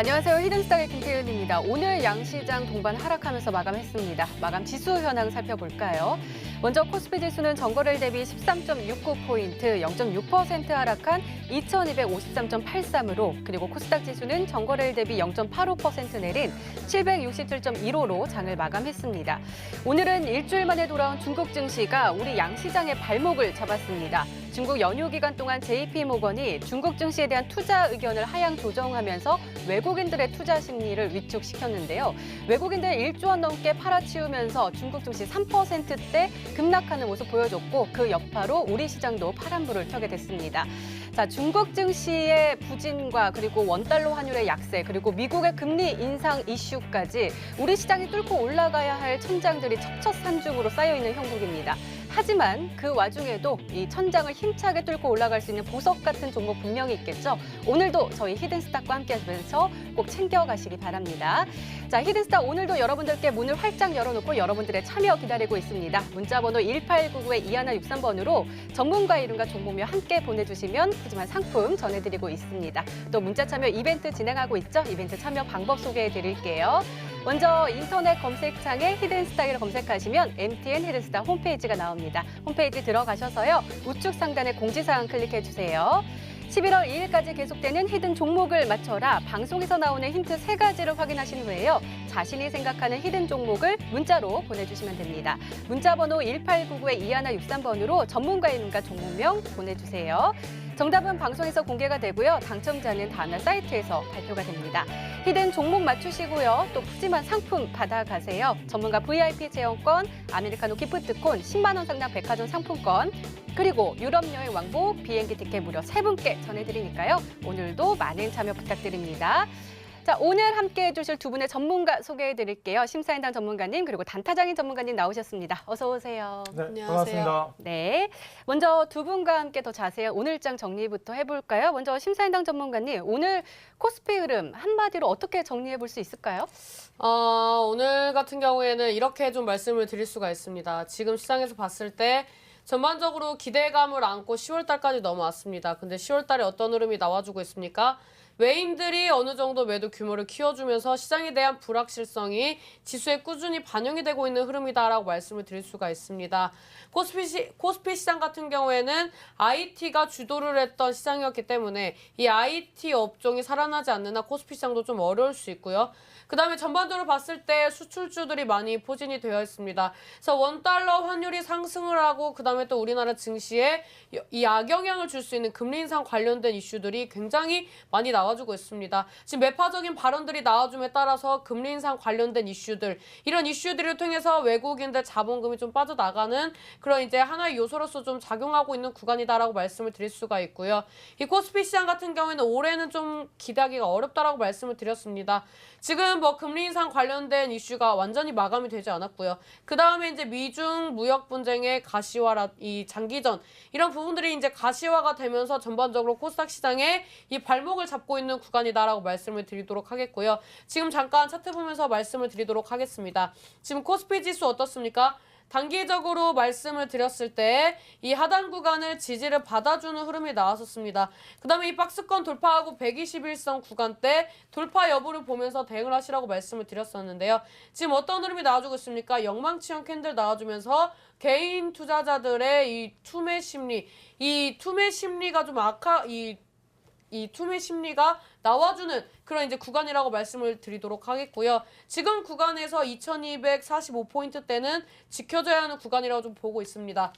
안녕하세요. 히든스탁의 김태윤입니다. 오늘 양시장 동반 하락하면서 마감했습니다. 마감 지수 현황 살펴볼까요? 먼저 코스피 지수는 전거래일 대비 13.69포인트, 0.6% 하락한 2253.83으로, 그리고 코스닥 지수는 전거래일 대비 0.85% 내린 767.15로 장을 마감했습니다. 오늘은 일주일 만에 돌아온 중국 증시가 우리 양시장의 발목을 잡았습니다. 중국 연휴 기간 동안 JP모건이 중국 증시에 대한 투자 의견을 하향 조정하면서 외국인들의 투자 심리를 위축시켰는데요. 외국인들 1조 원 넘게 팔아치우면서 중국 증시 3%대 급락하는 모습 보여줬고, 그 여파로 우리 시장도 파란불을 켜게 됐습니다. 자, 중국 증시의 부진과 그리고 원달러 환율의 약세, 그리고 미국의 금리 인상 이슈까지 우리 시장이 뚫고 올라가야 할 천장들이 첩첩산중으로 쌓여있는 형국입니다. 하지만 그 와중에도 이 천장을 힘차게 뚫고 올라갈 수 있는 보석 같은 종목 분명히 있겠죠. 오늘도 저희 히든스탁과 함께하면서 꼭 챙겨가시기 바랍니다. 자, 히든스탁 오늘도 여러분들께 문을 활짝 열어놓고 여러분들의 참여 기다리고 있습니다. 문자번호 1899-2163번으로 전문가 이름과 종목명 함께 보내주시면 푸짐한 상품 전해드리고 있습니다. 또 문자 참여 이벤트 진행하고 있죠. 이벤트 참여 방법 소개해드릴게요. 먼저 인터넷 검색창에 히든스탁을 검색하시면 MTN 히든스탁 홈페이지가 나옵니다. 홈페이지 들어가셔서요. 우측 상단에 공지사항 클릭해주세요. 11월 2일까지 계속되는 히든 종목을 맞춰라. 방송에서 나오는 힌트 3가지를 확인하신 후에요. 자신이 생각하는 히든 종목을 문자로 보내주시면 됩니다. 문자번호 1899-2163번으로 전문가 이름과 종목명 보내주세요. 정답은 방송에서 공개가 되고요. 당첨자는 다음날 사이트에서 발표가 됩니다. 히든 종목 맞추시고요. 또 푸짐한 상품 받아가세요. 전문가 VIP 체험권, 아메리카노 기프트콘, 10만 원 상당 백화점 상품권, 그리고 유럽 여행 왕복 비행기 티켓 무려 3분께 전해드리니까요. 오늘도 많은 참여 부탁드립니다. 자, 오늘 함께해 주실 두 분의 전문가 소개해 드릴게요. 심사인단 전문가님 그리고 단타장인 전문가님 나오셨습니다. 어서 오세요. 네, 안녕하세요. 반갑습니다. 네, 먼저 두 분과 함께 더 자세한 오늘장 정리부터 해볼까요? 먼저 심사인단 전문가님, 오늘 코스피 흐름 한마디로 어떻게 정리해 볼 수 있을까요? 오늘 같은 경우에는 이렇게 좀 말씀을 드릴 수가 있습니다. 지금 시장에서 봤을 때 전반적으로 기대감을 안고 10월 달까지 넘어왔습니다. 근데 10월 달에 어떤 흐름이 나와주고 있습니까? 외인들이 어느 정도 매도 규모를 키워주면서 시장에 대한 불확실성이 지수에 꾸준히 반영이 되고 있는 흐름이다라고 말씀을 드릴 수가 있습니다. 코스피 시장 같은 경우에는 IT가 주도를 했던 시장이었기 때문에 이 IT 업종이 살아나지 않는 한 코스피 시장도 좀 어려울 수 있고요. 그 다음에 전반적으로 봤을 때 수출주들이 많이 포진이 되어 있습니다. 그래서 원달러 환율이 상승을 하고 그 다음에 또 우리나라 증시에 이 악영향을 줄 수 있는 금리 인상 관련된 이슈들이 굉장히 많이 나와주고 있습니다. 지금 매파적인 발언들이 나와줌에 따라서 금리 인상 관련된 이슈들, 이런 이슈들을 통해서 외국인들 자본금이 좀 빠져나가는 그런 이제 하나의 요소로서 좀 작용하고 있는 구간이다라고 말씀을 드릴 수가 있고요. 이 코스피 시장 같은 경우에는 올해는 좀 기대하기가 어렵다라고 말씀을 드렸습니다. 지금 뭐 금리 인상 관련된 이슈가 완전히 마감이 되지 않았고요. 그 다음에 이제 미중 무역 분쟁의 가시화, 이 장기전 이런 부분들이 이제 가시화가 되면서 전반적으로 코스닥 시장에 이 발목을 잡고 있는 구간이다라고 말씀을 드리도록 하겠고요. 지금 잠깐 차트 보면서 말씀을 드리도록 하겠습니다. 지금 코스피 지수 어떻습니까? 단기적으로 말씀을 드렸을 때 이 하단 구간을 지지를 받아주는 흐름이 나왔었습니다. 그 다음에 이 박스권 돌파하고 121선 구간대 돌파 여부를 보면서 대응을 하시라고 말씀을 드렸었는데요. 지금 어떤 흐름이 나와주고 있습니까? 영망치형 캔들 나와주면서 개인 투자자들의 이 투매 심리가 좀 이 투매 심리가 나와주는 그런 이제 구간이라고 말씀을 드리도록 하겠고요. 지금 구간에서 2245포인트대는 지켜줘야 하는 구간이라고 좀 보고 있습니다.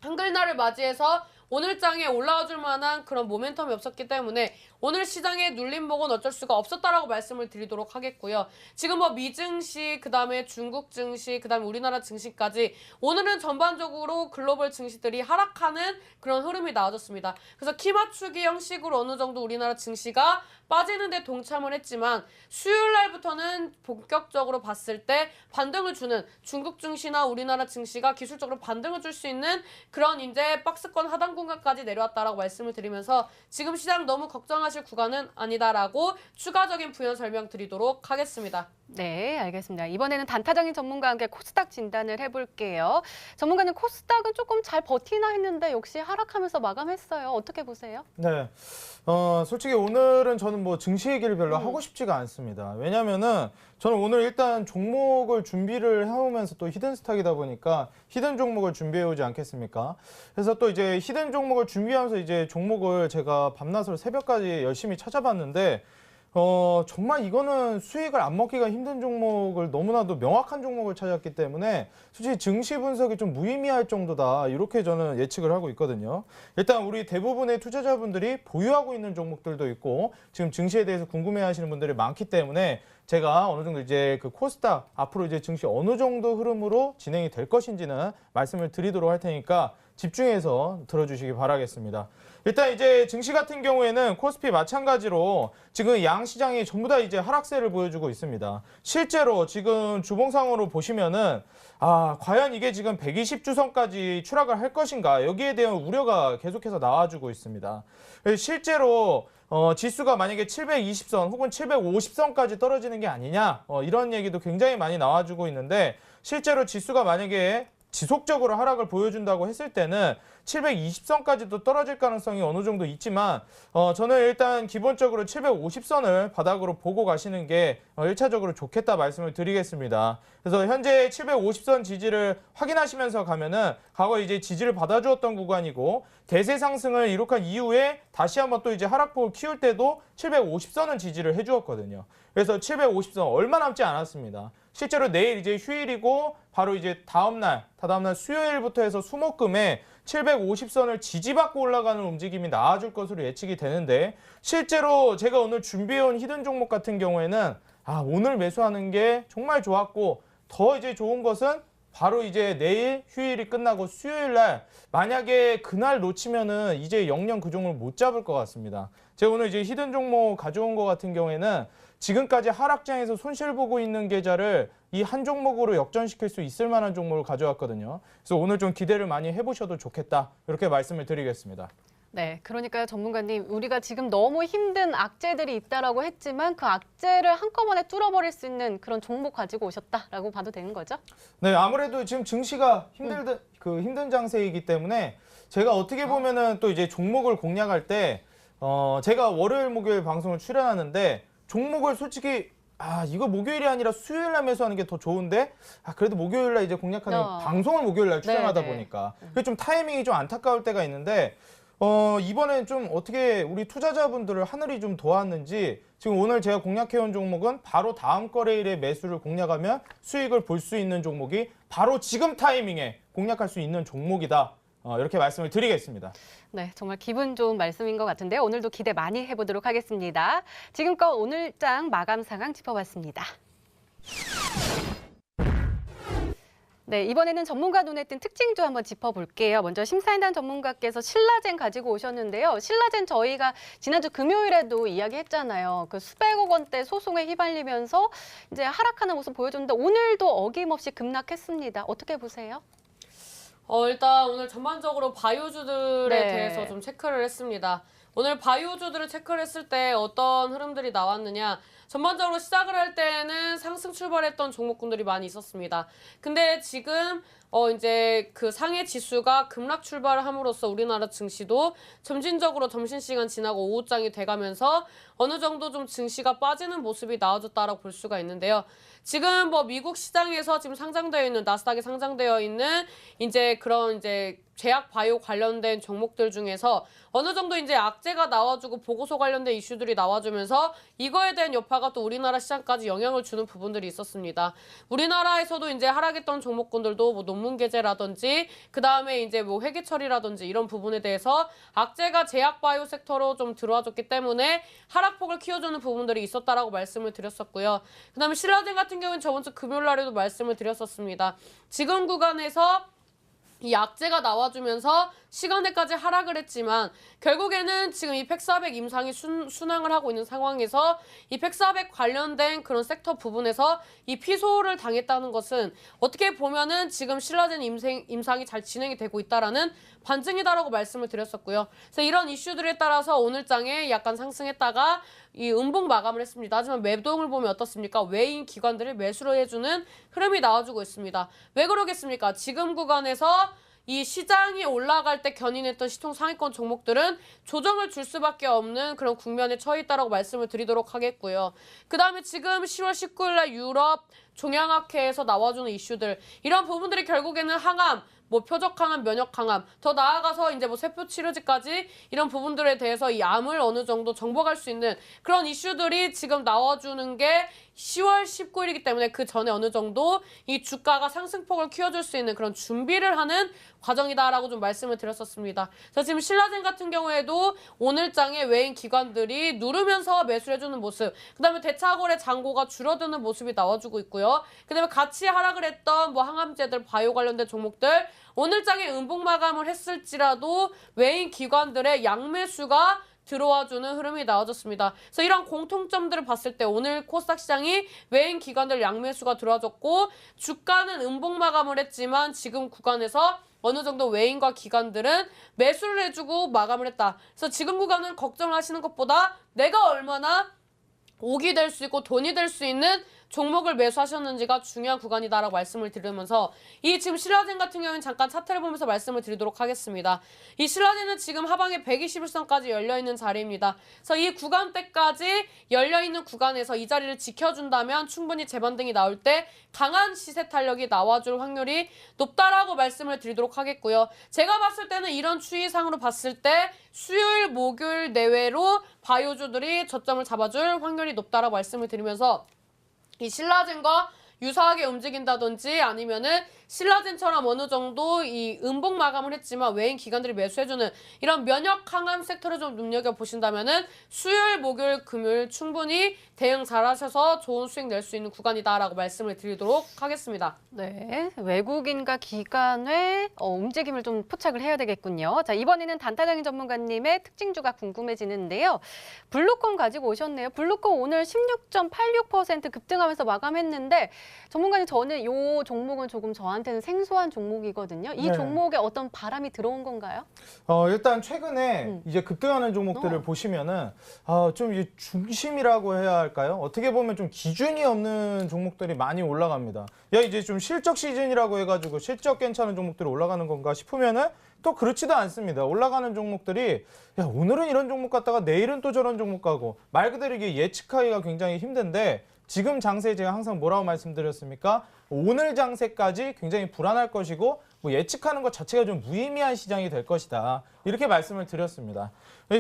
한글날을 맞이해서 오늘 장에 올라와 줄 만한 그런 모멘텀이 없었기 때문에 오늘 시장에 눌림목은 어쩔 수가 없었다라고 말씀을 드리도록 하겠고요. 지금 뭐 미증시, 그 다음에 중국 증시, 그 다음에 우리나라 증시까지 오늘은 전반적으로 글로벌 증시들이 하락하는 그런 흐름이 나와줬습니다. 그래서 키 맞추기 형식으로 어느 정도 우리나라 증시가 빠지는 데 동참을 했지만 수요일 날부터는 본격적으로 봤을 때 반등을 주는 중국 증시나 우리나라 증시가 기술적으로 반등을 줄 수 있는 그런 이제 박스권 하단 공간까지 내려왔다라고 말씀을 드리면서 지금 시장 너무 걱정하실 구간은 아니다라고 추가적인 부연 설명드리도록 하겠습니다. 네, 알겠습니다. 이번에는 단타장인 전문가와 함께 코스닥 진단을 해볼게요. 전문가는 코스닥은 조금 잘 버티나 했는데 역시 하락하면서 마감했어요. 어떻게 보세요? 네. 솔직히 오늘은 저는 뭐 증시 얘기를 별로 하고 싶지가 않습니다. 왜냐면은 저는 오늘 일단 종목을 준비를 해오면서 또 히든 스탁이다 보니까 히든 종목을 준비해오지 않겠습니까? 그래서 또 이제 히든 종목을 준비하면서 이제 종목을 제가 밤낮으로 새벽까지 열심히 찾아봤는데 정말 이거는 수익을 안 먹기가 힘든 종목을 너무나도 명확한 종목을 찾았기 때문에 솔직히 증시 분석이 좀 무의미할 정도다. 이렇게 저는 예측을 하고 있거든요. 일단 우리 대부분의 투자자분들이 보유하고 있는 종목들도 있고 지금 증시에 대해서 궁금해 하시는 분들이 많기 때문에 제가 어느 정도 이제 그 코스닥 앞으로 이제 증시 어느 정도 흐름으로 진행이 될 것인지는 말씀을 드리도록 할 테니까 집중해서 들어주시기 바라겠습니다. 일단 이제 증시 같은 경우에는 코스피 마찬가지로 지금 양 시장이 전부 다 이제 하락세를 보여주고 있습니다. 실제로 지금 주봉상으로 보시면은 과연 이게 지금 120주선까지 추락을 할 것인가 여기에 대한 우려가 계속해서 나와주고 있습니다. 실제로 지수가 만약에 720선 혹은 750선까지 떨어지는 게 아니냐 이런 얘기도 굉장히 많이 나와주고 있는데 실제로 지수가 만약에 지속적으로 하락을 보여준다고 했을 때는 720선까지도 떨어질 가능성이 어느 정도 있지만 저는 일단 기본적으로 750선을 바닥으로 보고 가시는 게 1차적으로 좋겠다 말씀을 드리겠습니다. 그래서 현재 750선 지지를 확인하시면서 가면은 과거 이제 지지를 받아주었던 구간이고 대세 상승을 이룩한 이후에 다시 한번 또 이제 하락폭을 키울 때도 750선은 지지를 해주었거든요. 그래서 750선 얼마 남지 않았습니다. 실제로 내일 이제 휴일이고 바로 이제 다음날 수요일부터 해서 수목금에 750선을 지지받고 올라가는 움직임이 나와줄 것으로 예측이 되는데 실제로 제가 오늘 준비해온 히든 종목 같은 경우에는 오늘 매수하는 게 정말 좋았고 더 이제 좋은 것은 바로 이제 내일 휴일이 끝나고 수요일 날 만약에 그날 놓치면은 이제 영영 그 종목을 못 잡을 것 같습니다. 제가 오늘 이제 히든 종목 가져온 것 같은 경우에는 지금까지 하락장에서 손실 보고 있는 계좌를 이 한 종목으로 역전시킬 수 있을 만한 종목을 가져왔거든요. 그래서 오늘 좀 기대를 많이 해보셔도 좋겠다. 이렇게 말씀을 드리겠습니다. 네, 그러니까요, 전문가님. 우리가 지금 너무 힘든 악재들이 있다라고 했지만 그 악재를 한꺼번에 뚫어버릴 수 있는 그런 종목 가지고 오셨다라고 봐도 되는 거죠? 네, 아무래도 지금 증시가 힘든 장세이기 때문에 제가 어떻게 보면은 또 이제 종목을 공략할 때 제가 월요일, 목요일 방송을 출연하는데 종목을 솔직히 이거 목요일이 아니라 수요일 날 매수하는 게 더 좋은데 그래도 목요일 날 이제 공략하는 방송을 목요일 날 출연하다 보니까 그게 좀 타이밍이 좀 안타까울 때가 있는데 이번엔 좀 어떻게 우리 투자자분들을 하늘이 좀 도왔는지 지금 오늘 제가 공략해온 종목은 바로 다음 거래일에 매수를 공략하면 수익을 볼 수 있는 종목이 바로 지금 타이밍에 공략할 수 있는 종목이다. 이렇게 말씀을 드리겠습니다. 네, 정말 기분 좋은 말씀인 것 같은데요. 오늘도 기대 많이 해보도록 하겠습니다. 지금껏 오늘장 마감 상황 짚어봤습니다. 네, 이번에는 전문가 눈에 띈 특징주 한번 짚어볼게요. 먼저 심사인단 전문가께서 신라젠 가지고 오셨는데요. 신라젠 저희가 지난주 금요일에도 이야기했잖아요. 그 수백억 원대 소송에 휘말리면서 이제 하락하는 모습 보여줬는데 오늘도 어김없이 급락했습니다. 어떻게 보세요? 일단 오늘 전반적으로 바이오주들에 네. 대해서 좀 체크를 했습니다. 오늘 바이오주들을 체크를 했을 때 어떤 흐름들이 나왔느냐. 전반적으로 시작을 할 때는 상승 출발했던 종목군들이 많이 있었습니다. 근데 지금 이제 그 상해 지수가 급락 출발을 함으로써 우리나라 증시도 점진적으로 점심시간 지나고 오후장이 돼가면서 어느 정도 좀 증시가 빠지는 모습이 나와줬다라고 볼 수가 있는데요. 지금 뭐 미국 시장에서 지금 상장되어 있는 나스닥에 상장되어 있는 이제 그런 이제 제약 바이오 관련된 종목들 중에서 어느 정도 이제 악재가 나와주고 보고서 관련된 이슈들이 나와주면서 이거에 대한 여파가 또 우리나라 시장까지 영향을 주는 부분들이 있었습니다. 우리나라에서도 이제 하락했던 종목군들도 뭐 논문 게재라든지 그 다음에 이제 뭐 회계 처리라든지 이런 부분에 대해서 악재가 제약 바이오 섹터로 좀 들어와줬기 때문에 하락폭을 키워주는 부분들이 있었다라고 말씀을 드렸었고요. 그 다음에 신라젠 같은 경우는 저번 주 금요일 날에도 말씀을 드렸었습니다. 지금 구간에서 이 악재가 나와주면서 시간대까지 하락을 했지만 결국에는 지금 이 팩400 임상이 순항을 하고 있는 상황에서 이 팩400 관련된 그런 섹터 부분에서 이 피소를 당했다는 것은 어떻게 보면은 지금 신라젠 임상이 잘 진행이 되고 있다라는 반증이다라고 말씀을 드렸었고요. 그래서 이런 이슈들에 따라서 오늘 장에 약간 상승했다가 이 음봉 마감을 했습니다. 하지만 매동을 보면 어떻습니까? 외인 기관들을 매수를 해주는 흐름이 나와주고 있습니다. 왜 그러겠습니까? 지금 구간에서 이 시장이 올라갈 때 견인했던 시총 상위권 종목들은 조정을 줄 수밖에 없는 그런 국면에 처해 있다라고 말씀을 드리도록 하겠고요. 그 다음에 지금 10월 19일 날 유럽 종양학회에서 나와주는 이슈들, 이런 부분들이 결국에는 항암, 뭐 표적 항암, 면역 항암, 더 나아가서 이제 뭐 세포 치료제까지 이런 부분들에 대해서 이 암을 어느 정도 정복할 수 있는 그런 이슈들이 지금 나와주는 게 10월 19일이기 때문에 그 전에 어느 정도 이 주가가 상승폭을 키워줄 수 있는 그런 준비를 하는 과정이다라고 좀 말씀을 드렸었습니다. 그래서 지금 신라젠 같은 경우에도 오늘 장에 외인 기관들이 누르면서 매수를 해주는 모습, 그 다음에 대차거래 잔고가 줄어드는 모습이 나와주고 있고요. 그 다음에 같이 하락을 했던 뭐 항암제들, 바이오 관련된 종목들 오늘 장에 음봉 마감을 했을지라도 외인 기관들의 양매수가 들어와주는 흐름이 나와줬습니다. 그래서 이런 공통점들을 봤을 때 오늘 코스닥 시장이 외인 기관들 양매수가 들어와줬고 주가는 음봉 마감을 했지만 지금 구간에서 어느 정도 외인과 기관들은 매수를 해주고 마감을 했다. 그래서 지금 구간은 걱정을 하시는 것보다 내가 얼마나 옥이 될 수 있고 돈이 될 수 있는 종목을 매수하셨는지가 중요한 구간이다라고 말씀을 드리면서 이 지금 신라젠 같은 경우는 잠깐 차트를 보면서 말씀을 드리도록 하겠습니다. 이 신라젠은 지금 하방에 121선까지 열려있는 자리입니다. 그래서 이 구간대까지 열려있는 구간에서 이 자리를 지켜준다면 충분히 재반등이 나올 때 강한 시세 탄력이 나와줄 확률이 높다라고 말씀을 드리도록 하겠고요. 제가 봤을 때는 이런 추이상으로 봤을 때 수요일, 목요일 내외로 바이오주들이 저점을 잡아줄 확률이 높다라고 말씀을 드리면서 이 신라젠과 유사하게 움직인다든지 아니면은 신라젠처럼 어느 정도 이 음봉 마감을 했지만 외인 기관들이 매수해주는 이런 면역 항암 섹터를 좀 눈여겨보신다면은 수요일, 목요일, 금요일 충분히 대응 잘하셔서 좋은 수익 낼 수 있는 구간이다라고 말씀을 드리도록 하겠습니다. 네, 외국인과 기관의 움직임을 좀 포착을 해야 되겠군요. 자, 이번에는 단타장인 전문가님의 특징주가 궁금해지는데요. 블루콘 가지고 오셨네요. 블루콘 오늘 16.86% 급등하면서 마감했는데 전문가님, 저는 이 종목은 조금 저한테는 생소한 종목이거든요. 이 네. 종목에 어떤 바람이 들어온 건가요? 일단 최근에 이제 급등하는 종목들을 보시면은 좀 이제 중심이라고 해야 할까요? 어떻게 보면 좀 기준이 없는 종목들이 많이 올라갑니다. 야, 이제 좀 실적 시즌이라고 해가지고 실적 괜찮은 종목들이 올라가는 건가 싶으면은 또 그렇지도 않습니다. 올라가는 종목들이 야, 오늘은 이런 종목 갔다가 내일은 또 저런 종목 가고 말 그대로 이게 예측하기가 굉장히 힘든데 지금 장세에 제가 항상 뭐라고 말씀드렸습니까? 오늘 장세까지 굉장히 불안할 것이고 뭐 예측하는 것 자체가 좀 무의미한 시장이 될 것이다. 이렇게 말씀을 드렸습니다.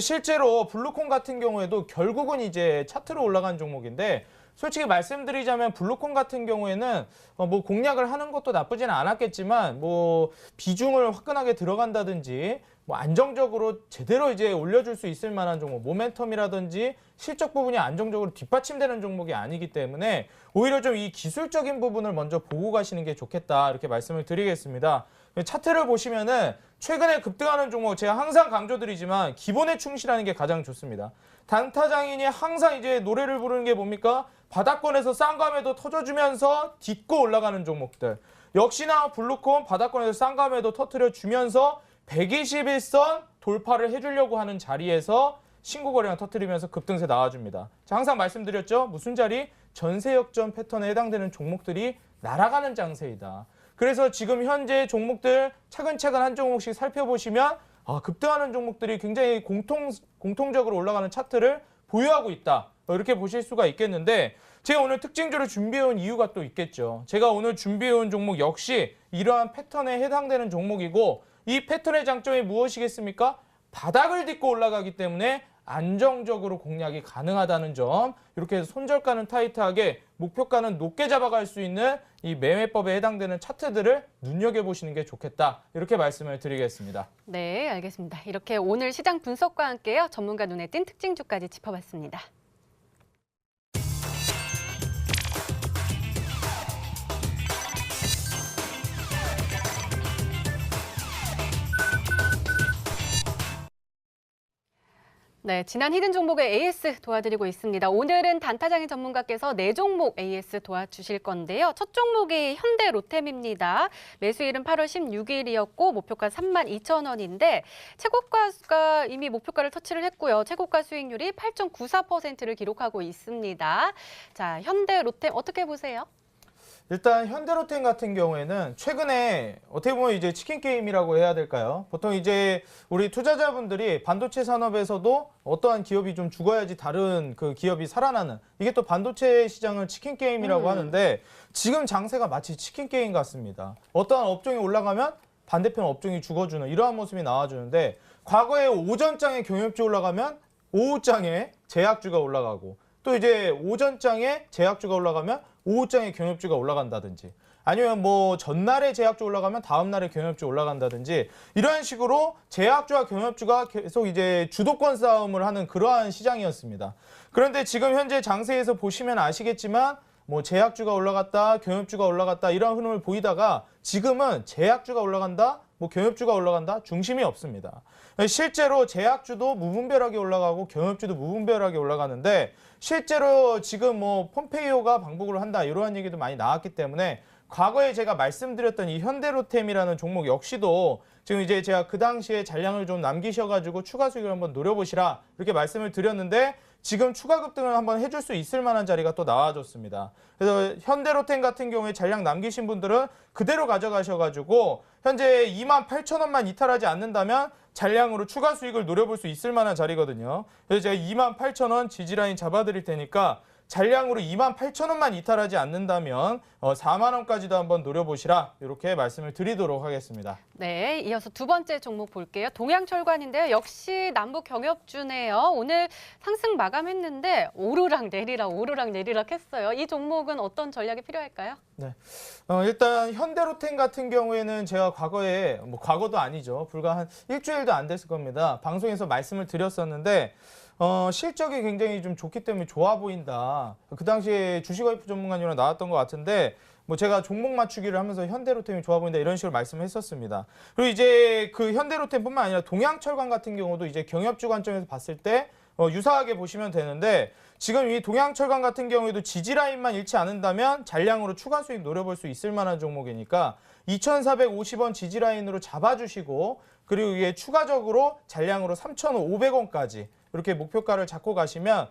실제로 블루콘 같은 경우에도 결국은 이제 차트로 올라간 종목인데 솔직히 말씀드리자면 블루콘 같은 경우에는 뭐 공략을 하는 것도 나쁘지는 않았겠지만 뭐 비중을 화끈하게 들어간다든지 뭐 안정적으로 제대로 이제 올려줄 수 있을 만한 종목, 모멘텀이라든지 실적 부분이 안정적으로 뒷받침되는 종목이 아니기 때문에 오히려 좀 이 기술적인 부분을 먼저 보고 가시는 게 좋겠다 이렇게 말씀을 드리겠습니다. 차트를 보시면은 최근에 급등하는 종목 제가 항상 강조드리지만 기본에 충실하는 게 가장 좋습니다. 단타장인이 항상 이제 노래를 부르는 게 뭡니까? 바닥권에서 쌍감에도 터져주면서 딛고 올라가는 종목들. 역시나 블루콘 바닥권에서 쌍감에도 터트려주면서 121선 돌파를 해주려고 하는 자리에서 신고거래량 터트리면서 급등세 나와줍니다. 자, 항상 말씀드렸죠? 무슨 자리? 전세 역전 패턴에 해당되는 종목들이 날아가는 장세이다. 그래서 지금 현재 종목들 차근차근 한 종목씩 살펴보시면 급등하는 종목들이 굉장히 공통적으로 올라가는 차트를 보유하고 있다. 이렇게 보실 수가 있겠는데 제가 오늘 특징주를 준비해온 이유가 또 있겠죠. 제가 오늘 준비해온 종목 역시 이러한 패턴에 해당되는 종목이고 이 패턴의 장점이 무엇이겠습니까? 바닥을 딛고 올라가기 때문에 안정적으로 공략이 가능하다는 점, 이렇게 해서 손절가는 타이트하게 목표가는 높게 잡아갈 수 있는 이 매매법에 해당되는 차트들을 눈여겨보시는 게 좋겠다. 이렇게 말씀을 드리겠습니다. 네, 알겠습니다. 이렇게 오늘 시장 분석과 함께요. 전문가 눈에 띈 특징주까지 짚어봤습니다. 네, 지난 히든 종목의 AS 도와드리고 있습니다. 오늘은 단타장인 전문가께서 4종목 AS 도와주실 건데요. 첫 종목이 현대로템입니다. 매수일은 8월 16일이었고 목표가 32,000원인데 최고가가 이미 목표가를 터치를 했고요. 최고가 수익률이 8.94%를 기록하고 있습니다. 자, 현대로템 어떻게 보세요? 일단 현대로템 같은 경우에는 최근에 어떻게 보면 이제 치킨 게임이라고 해야 될까요? 보통 이제 우리 투자자분들이 반도체 산업에서도 어떠한 기업이 좀 죽어야지 다른 그 기업이 살아나는, 이게 또 반도체 시장을 치킨 게임이라고 하는데 지금 장세가 마치 치킨 게임 같습니다. 어떠한 업종이 올라가면 반대편 업종이 죽어주는 이러한 모습이 나와주는데, 과거에 오전장에 경협주 올라가면 오후장에 제약주가 올라가고, 또 이제 오전장에 제약주가 올라가면 오후장에 경협주가 올라간다든지, 아니면 뭐 전날에 제약주 올라가면 다음날에 경협주 올라간다든지, 이런 식으로 제약주와 경협주가 계속 이제 주도권 싸움을 하는 그러한 시장이었습니다. 그런데 지금 현재 장세에서 보시면 아시겠지만 뭐 제약주가 올라갔다, 경협주가 올라갔다 이런 흐름을 보이다가 지금은 제약주가 올라간다, 뭐 경협주가 올라간다, 중심이 없습니다. 실제로 제약주도 무분별하게 올라가고 경협주도 무분별하게 올라가는데, 실제로 지금 뭐 폼페이오가 방북을 한다 이러한 얘기도 많이 나왔기 때문에 과거에 제가 말씀드렸던 이 현대로템이라는 종목 역시도 지금 이제 제가 그 당시에 잔량을 좀 남기셔가지고 추가 수익을 한번 노려보시라 이렇게 말씀을 드렸는데, 지금 추가 급등을 한번 해줄 수 있을 만한 자리가 또 나와줬습니다. 그래서 현대로템 같은 경우에 잔량 남기신 분들은 그대로 가져가셔가지고 현재 28,000원만 이탈하지 않는다면 잔량으로 추가 수익을 노려볼 수 있을 만한 자리거든요. 그래서 제가 28,000원 지지라인 잡아드릴 테니까 잔량으로 28,000원만 이탈하지 않는다면 4만 원까지도 한번 노려보시라 이렇게 말씀을 드리도록 하겠습니다. 네, 이어서 두 번째 종목 볼게요. 동양철관인데요. 역시 남북 경협주네요. 오늘 상승 마감했는데 오르락 내리락 했어요. 이 종목은 어떤 전략이 필요할까요? 네, 일단 현대로템 같은 경우에는 제가 과거에, 뭐 과거도 아니죠, 불과 한 일주일도 안 됐을 겁니다, 방송에서 말씀을 드렸었는데 실적이 굉장히 좀 좋기 때문에 좋아 보인다. 그 당시에 주식와이프 전문가님이랑 나왔던 것 같은데, 뭐 제가 종목 맞추기를 하면서 현대로템이 좋아 보인다 이런 식으로 말씀했었습니다. 그리고 이제 그 현대로템뿐만 아니라 동양철관 같은 경우도 이제 경협주 관점에서 봤을 때 유사하게 보시면 되는데, 지금 이 동양철관 같은 경우에도 지지라인만 잃지 않는다면 잔량으로 추가 수익 노려볼 수 있을 만한 종목이니까 2,450원 지지라인으로 잡아주시고, 그리고 이게 추가적으로 잔량으로 3,500원까지 이렇게 목표가를 잡고 가시면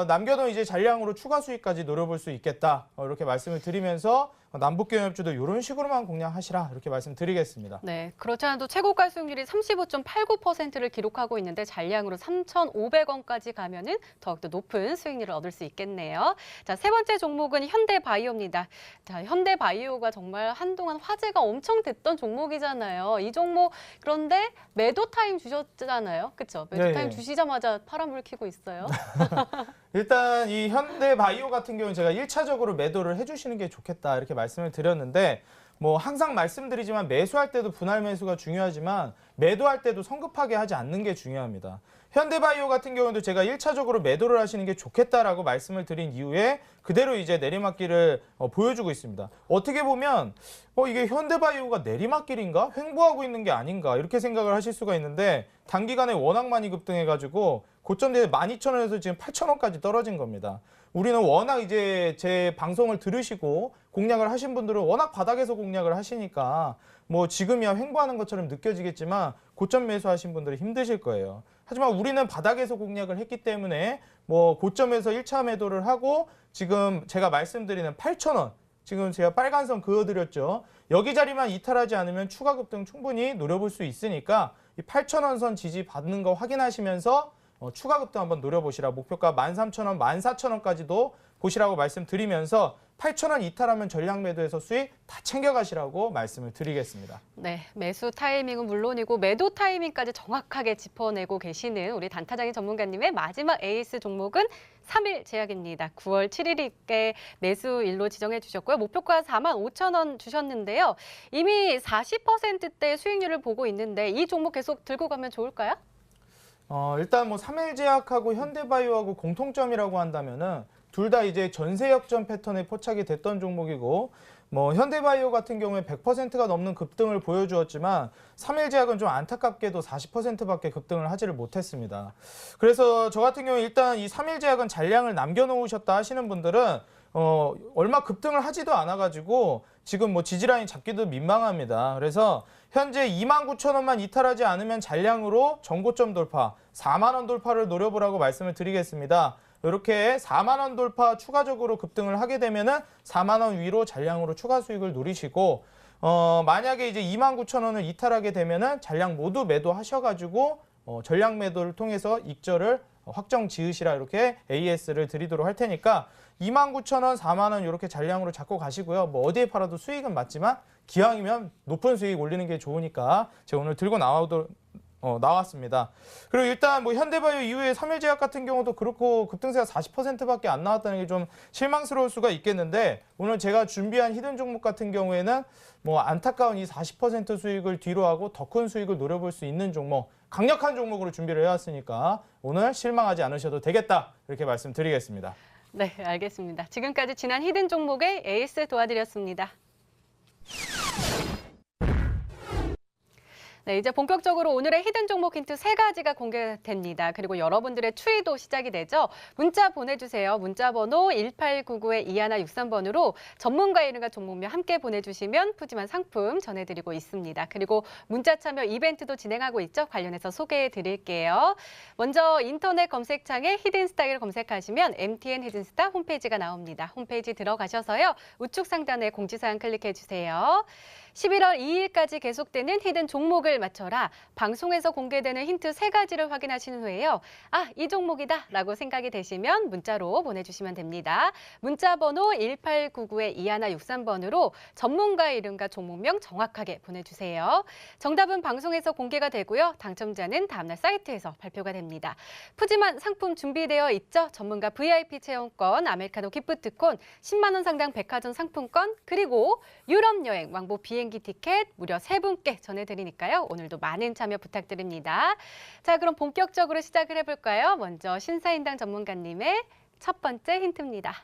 남겨둔 이제 잔량으로 추가 수익까지 노려볼 수 있겠다, 이렇게 말씀을 드리면서 남북경협주도 이런 식으로만 공략하시라 이렇게 말씀드리겠습니다. 네, 그렇지 않아도 최고가 수익률이 35.89%를 기록하고 있는데 잔량으로 3,500원까지 가면은 더욱더 높은 수익률을 얻을 수 있겠네요. 자, 세 번째 종목은 현대바이오입니다. 자, 현대바이오가 정말 한동안 화제가 엄청 됐던 종목이잖아요. 이 종목 그런데 매도 타임 주셨잖아요. 그렇죠? 매도 네, 타임 네. 주시자마자 파란불 켜고 있어요. 일단 이 현대바이오 같은 경우는 제가 1차적으로 매도를 해주시는 게 좋겠다 이렇게 말씀을 드렸는데, 뭐 항상 말씀드리지만 매수할 때도 분할 매수가 중요하지만 매도할 때도 성급하게 하지 않는 게 중요합니다. 현대바이오 같은 경우도 제가 1차적으로 매도를 하시는 게 좋겠다라고 말씀을 드린 이후에 그대로 이제 내리막길을 보여주고 있습니다. 어떻게 보면 이게 현대바이오가 내리막길인가? 횡보하고 있는 게 아닌가? 이렇게 생각을 하실 수가 있는데, 단기간에 워낙 많이 급등해가지고 고점대 12,000원에서 지금 8,000원까지 떨어진 겁니다. 우리는 워낙 이제 제 방송을 들으시고 공략을 하신 분들은 워낙 바닥에서 공략을 하시니까 뭐 지금이야 횡보하는 것처럼 느껴지겠지만 고점 매수하신 분들은 힘드실 거예요. 하지만 우리는 바닥에서 공략을 했기 때문에 뭐 고점에서 1차 매도를 하고 지금 제가 말씀드리는 8,000원, 지금 제가 빨간 선 그어드렸죠. 여기 자리만 이탈하지 않으면 추가 급등 충분히 노려볼 수 있으니까 이 8,000원 선 지지 받는 거 확인하시면서 추가 급등 한번 노려보시라. 목표가 13,000원, 14,000원까지도 보시라고 말씀드리면서 8,000원 이탈하면 전량 매도해서 수익 다 챙겨가시라고 말씀을 드리겠습니다. 네, 매수 타이밍은 물론이고 매도 타이밍까지 정확하게 짚어내고 계시는 우리 단타장인 전문가님의 마지막 에이스 종목은 3일 제약입니다. 9월 7일에 매수일로 지정해 주셨고요. 목표가 45,000원 주셨는데요. 이미 40%대 수익률을 보고 있는데 이 종목 계속 들고 가면 좋을까요? 일단 뭐 3일제약하고 현대바이오하고 공통점이라고 한다면은 둘 다 이제 전세 역전 패턴에 포착이 됐던 종목이고, 뭐 현대바이오 같은 경우에 100%가 넘는 급등을 보여주었지만 3일제약은 좀 안타깝게도 40%밖에 급등을 하지를 못했습니다. 그래서 저 같은 경우에 일단 이 3일제약은 잔량을 남겨놓으셨다 하시는 분들은 얼마 급등을 하지도 않아가지고 지금 뭐 지지라인 잡기도 민망합니다. 그래서 현재 29,000원만 이탈하지 않으면 잔량으로 전고점 돌파, 4만 원 돌파를 노려보라고 말씀을 드리겠습니다. 이렇게 4만 원 돌파 추가적으로 급등을 하게 되면은 4만 원 위로 잔량으로 추가 수익을 누리시고 만약에 이제 29,000원을 이탈하게 되면은 잔량 모두 매도하셔가지고 전량 매도를 통해서 익절을 확정 지으시라 이렇게 AS를 드리도록 할 테니까 29,000원, 4만 원 이렇게 잔량으로 잡고 가시고요. 뭐 어디에 팔아도 수익은 맞지만 기왕이면 높은 수익 올리는 게 좋으니까 제가 오늘 들고 나왔습니다. 그리고 일단 뭐 현대바이오 이후에 3일제약 같은 경우도 그렇고 급등세가 40%밖에 안 나왔다는 게 좀 실망스러울 수가 있겠는데 오늘 제가 준비한 히든 종목 같은 경우에는 뭐 안타까운 이 40% 수익을 뒤로 하고 더 큰 수익을 노려볼 수 있는 종목, 강력한 종목으로 준비를 해왔으니까 오늘 실망하지 않으셔도 되겠다 이렇게 말씀드리겠습니다. 네, 알겠습니다. 지금까지 지난 히든 종목의 에이스 도와드렸습니다. 네, 이제 본격적으로 오늘의 히든 종목 힌트 3가지가 공개됩니다. 그리고 여러분들의 추리도 시작이 되죠. 문자 보내주세요. 문자 번호 1899-2163번으로 전문가 이름과 종목명 함께 보내주시면 푸짐한 상품 전해드리고 있습니다. 그리고 문자 참여 이벤트도 진행하고 있죠. 관련해서 소개해드릴게요. 먼저 인터넷 검색창에 히든스타일 검색하시면 MTN 히든스타 홈페이지가 나옵니다. 홈페이지 들어가셔서요. 우측 상단에 공지사항 클릭해주세요. 11월 2일까지 계속되는 히든 종목을 맞춰라. 방송에서 공개되는 힌트 3가지를 확인하신 후에요. 아, 이 종목이다 라고 생각이 되시면 문자로 보내주시면 됩니다. 문자 번호 1899-2163번으로 전문가 이름과 종목명 정확하게 보내주세요. 정답은 방송에서 공개가 되고요. 당첨자는 다음날 사이트에서 발표가 됩니다. 푸짐한 상품 준비되어 있죠. 전문가 VIP 체험권, 아메리카노 기프트콘, 10만 원 상당 백화점 상품권, 그리고 유럽 여행 왕복 비행기 티켓 무려 3분께 전해드리니까요. 오늘도 많은 참여 부탁드립니다. 자, 그럼 본격적으로 시작을 해볼까요? 먼저 신사임당 전문가님의 첫 번째 힌트입니다.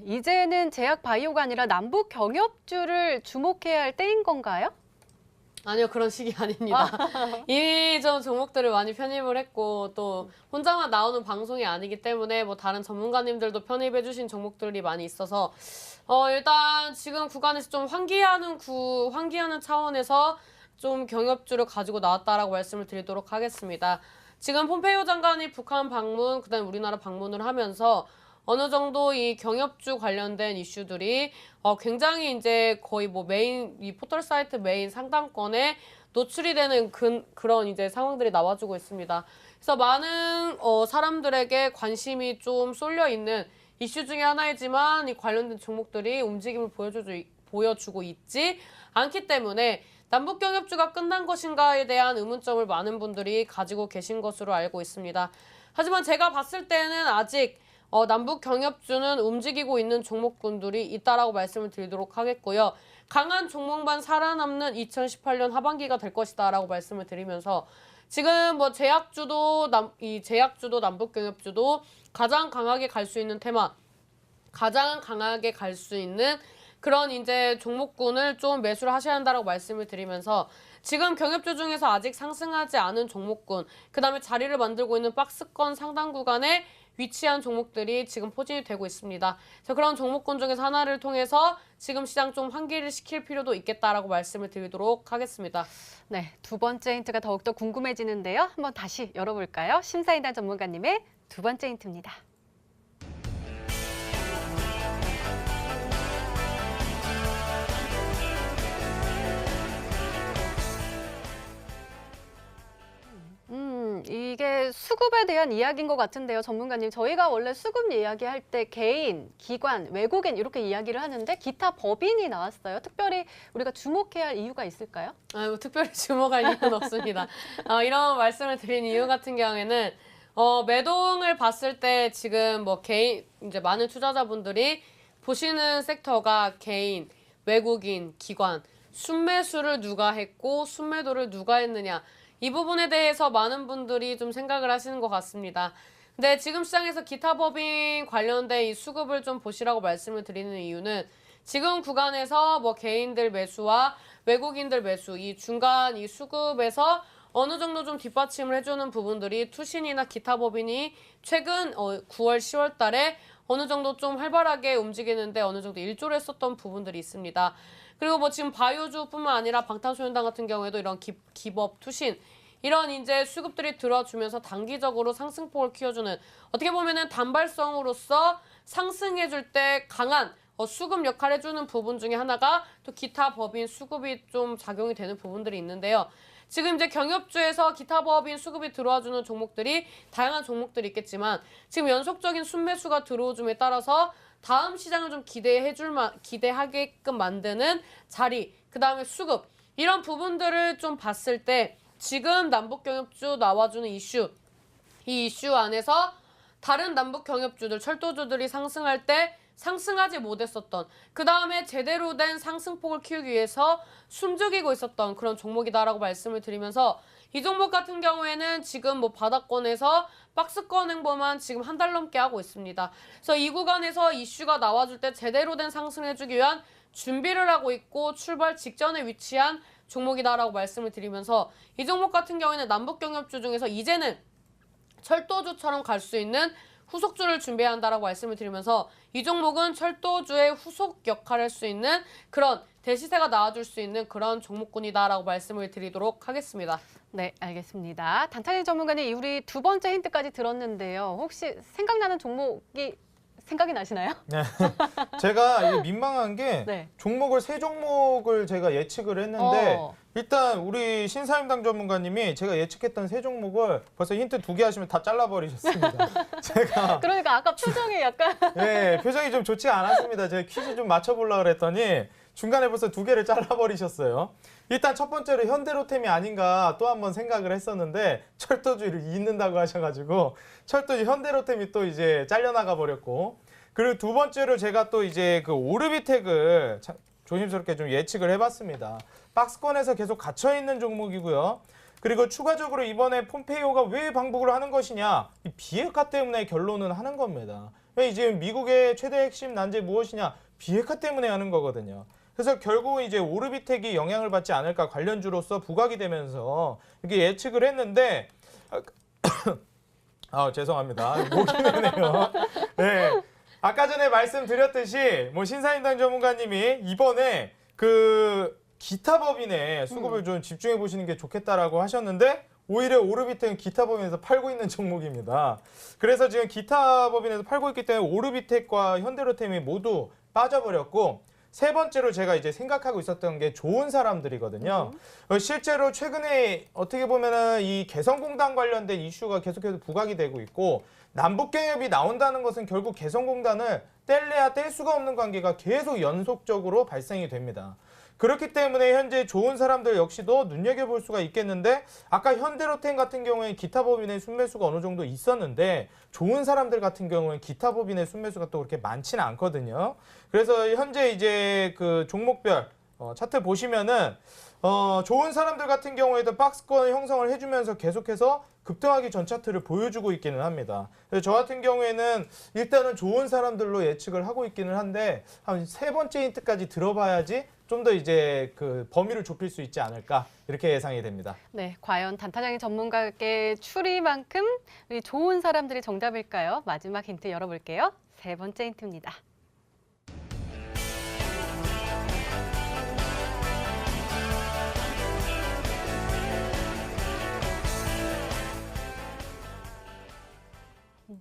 이제는 제약 바이오가 아니라 남북 경협주를 주목해야 할 때인 건가요? 아니요, 그런 식이 아닙니다. 이미 좀 종목들을 많이 편입을 했고 또 혼자만 나오는 방송이 아니기 때문에 뭐 다른 전문가님들도 편입해 주신 종목들이 많이 있어서 일단 지금 구간에서 좀 환기하는 차원에서 좀 경협주를 가지고 나왔다라고 말씀을 드리도록 하겠습니다. 지금 폼페이오 장관이 북한 방문, 그다음에 우리나라 방문을 하면서 어느 정도 이 경협주 관련된 이슈들이 굉장히 이제 거의 뭐 이 포털 사이트 메인 상단권에 노출이 되는 그런 이제 상황들이 나와주고 있습니다. 그래서 많은 사람들에게 관심이 좀 쏠려 있는 이슈 중에 하나이지만 이 관련된 종목들이 움직임을 보여주고 있지 않기 때문에 남북 경협주가 끝난 것인가에 대한 의문점을 많은 분들이 가지고 계신 것으로 알고 있습니다. 하지만 제가 봤을 때는 아직 남북 경협주는 움직이고 있는 종목군들이 있다라고 말씀을 드리도록 하겠고요. 강한 종목만 살아남는 2018년 하반기가 될 것이다라고 말씀을 드리면서 지금 뭐 제약주도 남북 경협주도 가장 강하게 갈 수 있는 테마, 가장 강하게 갈 수 있는 그런 이제 종목군을 좀 매수를 하셔야 한다라고 말씀을 드리면서 지금 경협주 중에서 아직 상승하지 않은 종목군, 그다음에 자리를 만들고 있는 박스권 상단 구간에 위치한 종목들이 지금 포진이 되고 있습니다. 그래서 그런 종목군 중에서 하나를 통해서 지금 시장 좀 환기를 시킬 필요도 있겠다라고 말씀을 드리도록 하겠습니다. 네, 두 번째 힌트가 더욱더 궁금해지는데요. 한번 다시 열어볼까요? 신사임당 전문가님의 두 번째 힌트입니다. 이게 수급에 대한 이야기인 것 같은데요, 전문가님. 저희가 원래 수급 이야기할 때 개인, 기관, 외국인 이렇게 이야기를 하는데 기타 법인이 나왔어요. 특별히 우리가 주목해야 할 이유가 있을까요? 뭐 특별히 주목할 이유는 없습니다. 이런 말씀을 드린 이유 같은 경우에는 매동을 봤을 때 지금 뭐 개인, 이제 많은 투자자분들이 보시는 섹터가 개인, 외국인, 기관, 순매수를 누가 했고 순매도를 누가 했느냐. 이 부분에 대해서 많은 분들이 좀 생각을 하시는 것 같습니다. 근데 지금 시장에서 기타 법인 관련된 이 수급을 좀 보시라고 말씀을 드리는 이유는 지금 구간에서 뭐 개인들 매수와 외국인들 매수, 이 중간 이 수급에서 어느 정도 좀 뒷받침을 해주는 부분들이 투신이나 기타 법인이 최근 9월, 10월 달에 어느 정도 좀 활발하게 움직이는데 어느 정도 일조를 했었던 부분들이 있습니다. 그리고 뭐 지금 바이오주뿐만 아니라 방탄소년단 같은 경우에도 이런 기법, 투신 이런 이제 수급들이 들어주면서 단기적으로 상승폭을 키워주는 어떻게 보면은 단발성으로서 상승해줄 때 강한 수급 역할을 해주는 부분 중에 하나가 또 기타 법인 수급이 좀 작용이 되는 부분들이 있는데요. 지금 이제 경협주에서 기타 법인 수급이 들어와주는 종목들이 다양한 종목들이 있겠지만 지금 연속적인 순매수가 들어오줌에 따라서 다음 시장을 좀 기대하게끔 만드는 자리, 그 다음에 수급 이런 부분들을 좀 봤을 때 지금 남북경협주 나와주는 이슈, 이 이슈 안에서 다른 남북경협주들, 철도주들이 상승할 때 상승하지 못했었던 그 다음에 제대로 된 상승폭을 키우기 위해서 숨죽이고 있었던 그런 종목이다라고 말씀을 드리면서 이 종목 같은 경우에는 지금 뭐 바닥권에서 박스권 행보만 지금 한 달 넘게 하고 있습니다. 그래서 이 구간에서 이슈가 나와줄 때 제대로 된 상승해주기 위한 준비를 하고 있고 출발 직전에 위치한 종목이다라고 말씀을 드리면서 이 종목 같은 경우에는 남북경협주 중에서 이제는 철도주처럼 갈 수 있는 후속주를 준비해야 한다라고 말씀을 드리면서 이 종목은 철도주의 후속 역할을 할 수 있는 그런 대시세가 나와줄 수 있는 그런 종목군이다라고 말씀을 드리도록 하겠습니다. 네, 알겠습니다. 단타님 전문가님, 우리 두 번째 힌트까지 들었는데요. 혹시 생각나는 종목이 생각이 나시나요? 네. 제가 이게 민망한 게 네. 종목을 세 종목을 제가 예측을 했는데 일단 우리 신사임당 전문가님이 제가 예측했던 세 종목을 벌써 힌트 2개 하시면 다 잘라버리셨습니다. 제가 그러니까 아까 표정이 약간 네, 표정이 좀 좋지 않았습니다. 제가 퀴즈 좀 맞춰보려고 그랬더니 중간에 벌써 2개를 잘라버리셨어요. 일단 첫 번째로 현대로템이 아닌가 또 한번 생각을 했었는데 철도주를 잇는다고 하셔가지고 철도주 현대로템이 또 이제 잘려나가 버렸고 그리고 두 번째로 제가 또 이제 그 오르비텍을 조심스럽게 좀 예측을 해봤습니다. 박스권에서 계속 갇혀있는 종목이고요. 그리고 추가적으로 이번에 폼페이오가 왜 방북을 하는 것이냐 이 비핵화 때문에 결론은 하는 겁니다. 지금 미국의 최대 핵심 난제 무엇이냐 비핵화 때문에 하는 거거든요. 그래서 결국 이제 오르비텍이 영향을 받지 않을까 관련주로서 부각이 되면서 이렇게 예측을 했는데 죄송합니다. 목이 메네요. 네. 아까 전에 말씀드렸듯이 뭐 신사임당 전문가님이 이번에 그 기타 법인의 수급을 좀 집중해 보시는 게 좋겠다라고 하셨는데 오히려 오르비텍은 기타 법인에서 팔고 있는 종목입니다. 그래서 지금 기타 법인에서 팔고 있기 때문에 오르비텍과 현대로템이 모두 빠져버렸고 세 번째로 제가 이제 생각하고 있었던 게 좋은 사람들이거든요. 실제로 최근에 어떻게 보면은 이 개성공단 관련된 이슈가 계속해서 부각이 되고 있고 남북경협이 나온다는 것은 결국 개성공단을 뗄래야 뗄 수가 없는 관계가 계속 연속적으로 발생이 됩니다. 그렇기 때문에 현재 좋은 사람들 역시도 눈여겨볼 수가 있겠는데 아까 현대로템 같은 경우에 기타 법인의 순매수가 어느 정도 있었는데 좋은 사람들 같은 경우는 기타 법인의 순매수가 또 그렇게 많지는 않거든요. 그래서 현재 이제 그 종목별 차트 보시면은 좋은 사람들 같은 경우에도 박스권 형성을 해주면서 계속해서 급등하기 전 차트를 보여주고 있기는 합니다. 그래서 저 같은 경우에는 일단은 좋은 사람들로 예측을 하고 있기는 한데 한 세 번째 힌트까지 들어봐야지 좀 더 이제 그 범위를 좁힐 수 있지 않을까 이렇게 예상이 됩니다. 네, 과연 단타장의 전문가께 추리만큼 우리 좋은 사람들이 정답일까요? 마지막 힌트 열어볼게요. 세 번째 힌트입니다.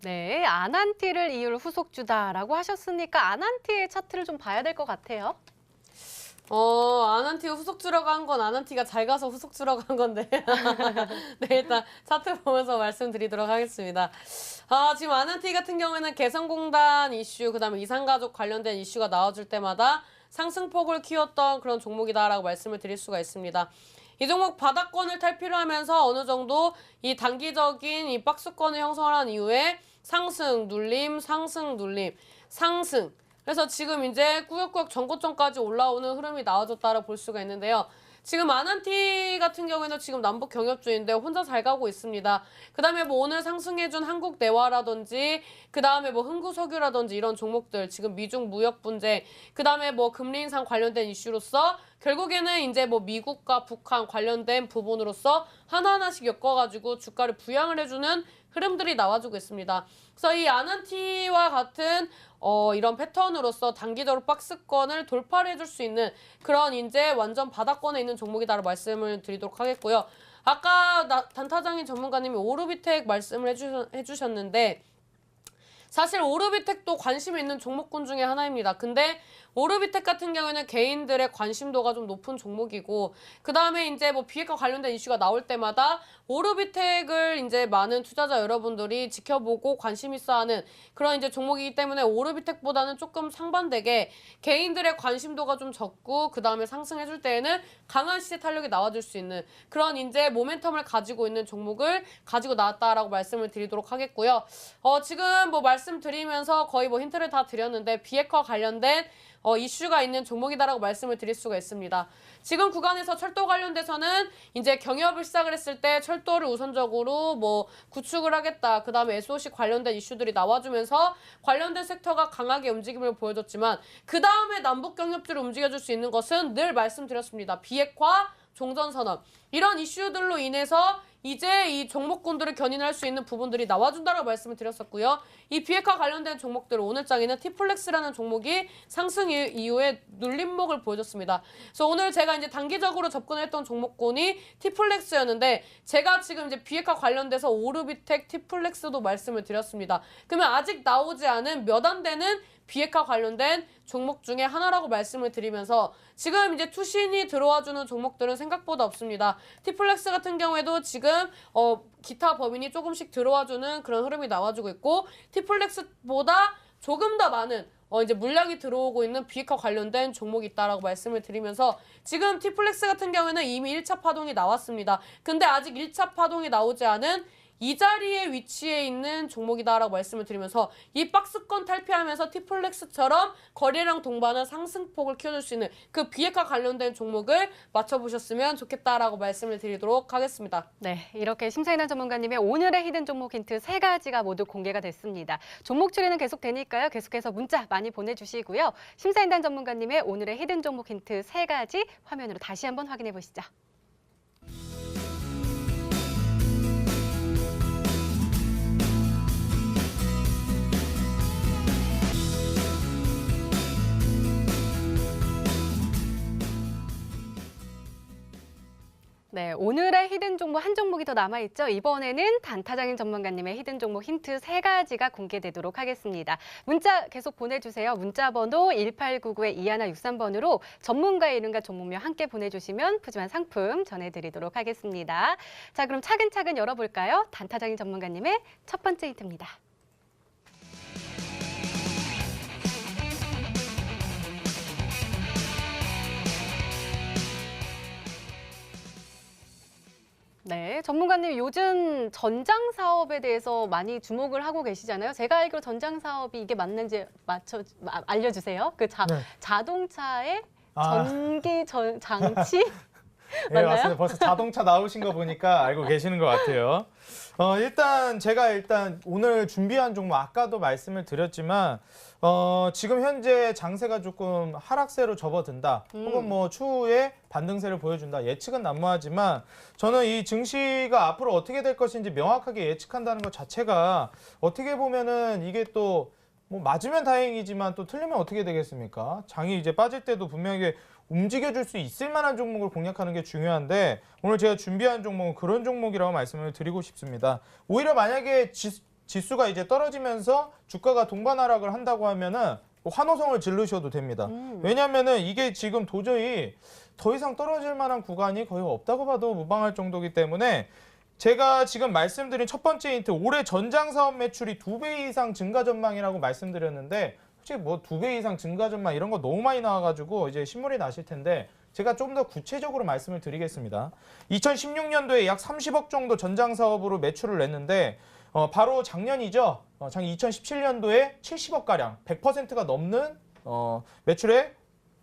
네, 아난티를 이을 후속주다라고 하셨으니까 아난티의 차트를 좀 봐야 될 것 같아요. 아난티가 후속주라고 한 건 아난티가 잘 가서 후속주라고 한 건데. 네, 일단 차트 보면서 말씀드리도록 하겠습니다. 지금 아난티 같은 경우에는 개성공단 이슈, 그다음에 이산가족 관련된 이슈가 나와줄 때마다 상승폭을 키웠던 그런 종목이다라고 말씀을 드릴 수가 있습니다. 이 종목 바닥권을 탈피하면서 어느 정도 이 단기적인 이 박스권을 형성을 한 이후에 상승, 눌림, 상승, 눌림, 상승. 그래서 지금 이제 꾸역꾸역 전고점까지 올라오는 흐름이 나와줬다라 볼 수가 있는데요. 지금 아난티 같은 경우에는 지금 남북 경협주인데 혼자 잘 가고 있습니다. 그다음에 뭐 오늘 상승해준 한국내화라든지 그다음에 뭐 흥구석유라든지 이런 종목들 지금 미중 무역 분쟁 그다음에 뭐 금리 인상 관련된 이슈로서 결국에는 이제 뭐 미국과 북한 관련된 부분으로서 하나하나씩 엮어가지고 주가를 부양을 해주는 흐름들이 나와주고 있습니다. 그래서 이 아난티와 같은 이런 패턴으로서 단기적으로 박스권을 돌파를 해줄 수 있는 그런 이제 완전 바닥권에 있는 종목이다라고 말씀을 드리도록 하겠고요. 아까 단타장인 전문가님이 오르비텍 말씀을 해주셨는데 사실 오르비텍도 관심 있는 종목군 중에 하나입니다. 근데 오르비텍 같은 경우에는 개인들의 관심도가 좀 높은 종목이고 그 다음에 이제 뭐 비핵화 관련된 이슈가 나올 때마다 오르비텍을 이제 많은 투자자 여러분들이 지켜보고 관심 있어하는 그런 이제 종목이기 때문에 오르비텍보다는 조금 상반되게 개인들의 관심도가 좀 적고 그 다음에 상승해줄 때에는 강한 시세 탄력이 나와줄 수 있는 그런 이제 모멘텀을 가지고 있는 종목을 가지고 나왔다라고 말씀을 드리도록 하겠고요. 지금 뭐 말씀드리면서 거의 뭐 힌트를 다 드렸는데 비핵화 관련된 이슈가 있는 종목이다라고 말씀을 드릴 수가 있습니다. 지금 구간에서 철도 관련돼서는 이제 경협을 시작을 했을 때 철도를 우선적으로 뭐 구축을 하겠다. 그 다음에 SOC 관련된 이슈들이 나와주면서 관련된 섹터가 강하게 움직임을 보여줬지만 그 다음에 남북 경협주를 움직여줄 수 있는 것은 늘 말씀드렸습니다. 비핵화, 종전선언 이런 이슈들로 인해서 이제 이 종목군들을 견인할 수 있는 부분들이 나와준다라고 말씀을 드렸었고요. 이 비핵화 관련된 종목들 오늘장에는 티플렉스라는 종목이 상승 이후에 눌림목을 보여줬습니다. 그래서 오늘 제가 이제 단기적으로 접근했던 종목군이 티플렉스였는데 제가 지금 이제 비핵화 관련돼서 오르비텍, 티플렉스도 말씀을 드렸습니다. 그러면 아직 나오지 않은 몇 안 되는 비핵화 관련된 종목 중에 하나라고 말씀을 드리면서 지금 이제 투신이 들어와주는 종목들은 생각보다 없습니다. 티플렉스 같은 경우에도 지금 기타 법인이 조금씩 들어와주는 그런 흐름이 나와주고 있고 티플렉스보다 조금 더 많은 이제 물량이 들어오고 있는 비핵화 관련된 종목이 있다라고 말씀을 드리면서 지금 티플렉스 같은 경우에는 이미 1차 파동이 나왔습니다. 근데 아직 1차 파동이 나오지 않은 이 자리에 위치해 있는 종목이다라고 말씀을 드리면서 이 박스권 탈피하면서 티플렉스처럼 거래량 동반한 상승폭을 키워줄 수 있는 그 비핵화 관련된 종목을 맞춰보셨으면 좋겠다라고 말씀을 드리도록 하겠습니다. 네, 이렇게 심사인한 전문가님의 오늘의 히든 종목 힌트 3가지가 모두 공개가 됐습니다. 종목 추리는 계속 되니까요. 계속해서 문자 많이 보내주시고요. 심사인단 전문가님의 오늘의 히든 종목 힌트 3가지 화면으로 다시 한번 확인해 보시죠. 네, 오늘의 히든 종목 한 종목이 더 남아있죠. 이번에는 단타장인 전문가님의 히든 종목 힌트 3가지가 공개되도록 하겠습니다. 문자 계속 보내주세요. 문자 번호 1899-2163번으로 전문가의 이름과 종목명 함께 보내주시면 푸짐한 상품 전해드리도록 하겠습니다. 자, 그럼 차근차근 열어볼까요? 단타장인 전문가님의 첫 번째 힌트입니다. 네, 전문가님 요즘 전장 사업에 대해서 많이 주목을 하고 계시잖아요. 제가 알기로 전장 사업이 이게 맞는지 알려주세요. 그 네. 자동차의 전기 장치? 네, 맞나요? 맞습니다. 벌써 자동차 나오신 거 보니까 알고 계시는 것 같아요. 제가 오늘 준비한 종목 아까도 말씀을 드렸지만 지금 현재 장세가 조금 하락세로 접어든다. 혹은 뭐 추후에 반등세를 보여준다. 예측은 난무하지만 저는 이 증시가 앞으로 어떻게 될 것인지 명확하게 예측한다는 것 자체가 어떻게 보면은 이게 또 뭐 맞으면 다행이지만 또 틀리면 어떻게 되겠습니까? 장이 이제 빠질 때도 분명히 움직여줄 수 있을 만한 종목을 공략하는 게 중요한데 오늘 제가 준비한 종목은 그런 종목이라고 말씀을 드리고 싶습니다. 오히려 만약에 지수가 이제 떨어지면서 주가가 동반 하락을 한다고 하면은 환호성을 지르셔도 됩니다. 왜냐하면은 이게 지금 도저히 더 이상 떨어질 만한 구간이 거의 없다고 봐도 무방할 정도이기 때문에 제가 지금 말씀드린 첫 번째 힌트 올해 전장 사업 매출이 2배 이상 증가 전망이라고 말씀드렸는데 솔직히 뭐 2배 이상 증가 전망 이런 거 너무 많이 나와가지고 이제 신물이 나실 텐데 제가 좀 더 구체적으로 말씀을 드리겠습니다. 2016년도에 약 30억 정도 전장 사업으로 매출을 냈는데 바로 작년이죠. 2017년도에 70억가량 100%가 넘는 매출에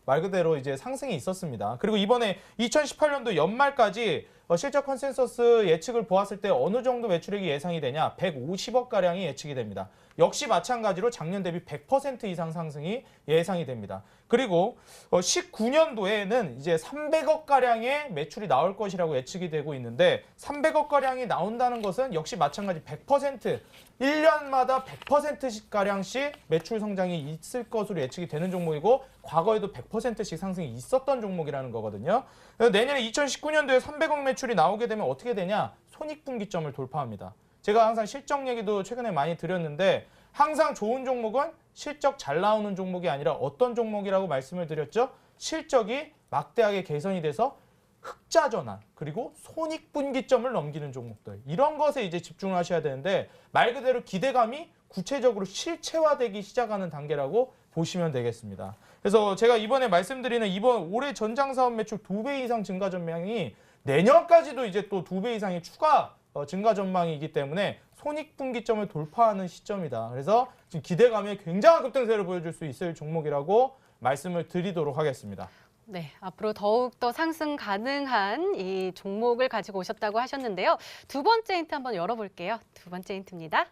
말 그대로 이제 상승이 있었습니다. 그리고 이번에 2018년도 연말까지 실적 컨센서스 예측을 보았을 때 어느 정도 매출액이 예상이 되냐? 150억 가량이 예측이 됩니다. 역시 마찬가지로 작년 대비 100% 이상 상승이 예상이 됩니다. 그리고 19년도에는 이제 300억 가량의 매출이 나올 것이라고 예측이 되고 있는데 300억 가량이 나온다는 것은 역시 마찬가지 100% 1년마다 100%씩 가량씩 매출 성장이 있을 것으로 예측이 되는 종목이고 과거에도 100%씩 상승이 있었던 종목이라는 거거든요. 내년에 2019년도에 300억 매출이 나오게 되면 어떻게 되냐? 손익분기점을 돌파합니다. 제가 항상 실적 얘기도 최근에 많이 드렸는데 항상 좋은 종목은 실적 잘 나오는 종목이 아니라 어떤 종목이라고 말씀을 드렸죠? 실적이 막대하게 개선이 돼서 흑자 전환 그리고 손익분기점을 넘기는 종목들 이런 것에 이제 집중을 하셔야 되는데 말 그대로 기대감이 구체적으로 실체화되기 시작하는 단계라고 보시면 되겠습니다. 그래서 제가 이번에 말씀드리는 이번 올해 전장사업 매출 2배 이상 증가 전망이 내년까지도 이제 또 2배 이상의 추가 증가 전망이기 때문에 손익분기점을 돌파하는 시점이다. 그래서 지금 기대감에 굉장한 급등세를 보여줄 수 있을 종목이라고 말씀을 드리도록 하겠습니다. 네, 앞으로 더욱더 상승 가능한 이 종목을 가지고 오셨다고 하셨는데요. 두 번째 힌트 한번 열어볼게요. 두 번째 힌트입니다.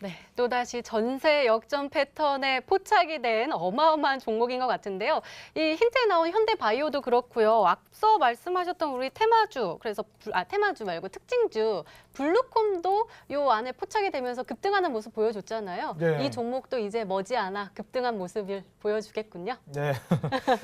네, 또다시 전세 역전 패턴에 포착이 된 어마어마한 종목인 것 같은데요. 이 힌트에 나온 현대바이오도 그렇고요. 앞서 말씀하셨던 우리 테마주, 그래서 테마주 말고 특징주, 블루콤도 요 안에 포착이 되면서 급등하는 모습 보여줬잖아요. 네. 이 종목도 이제 머지않아 급등한 모습을 보여주겠군요. 네.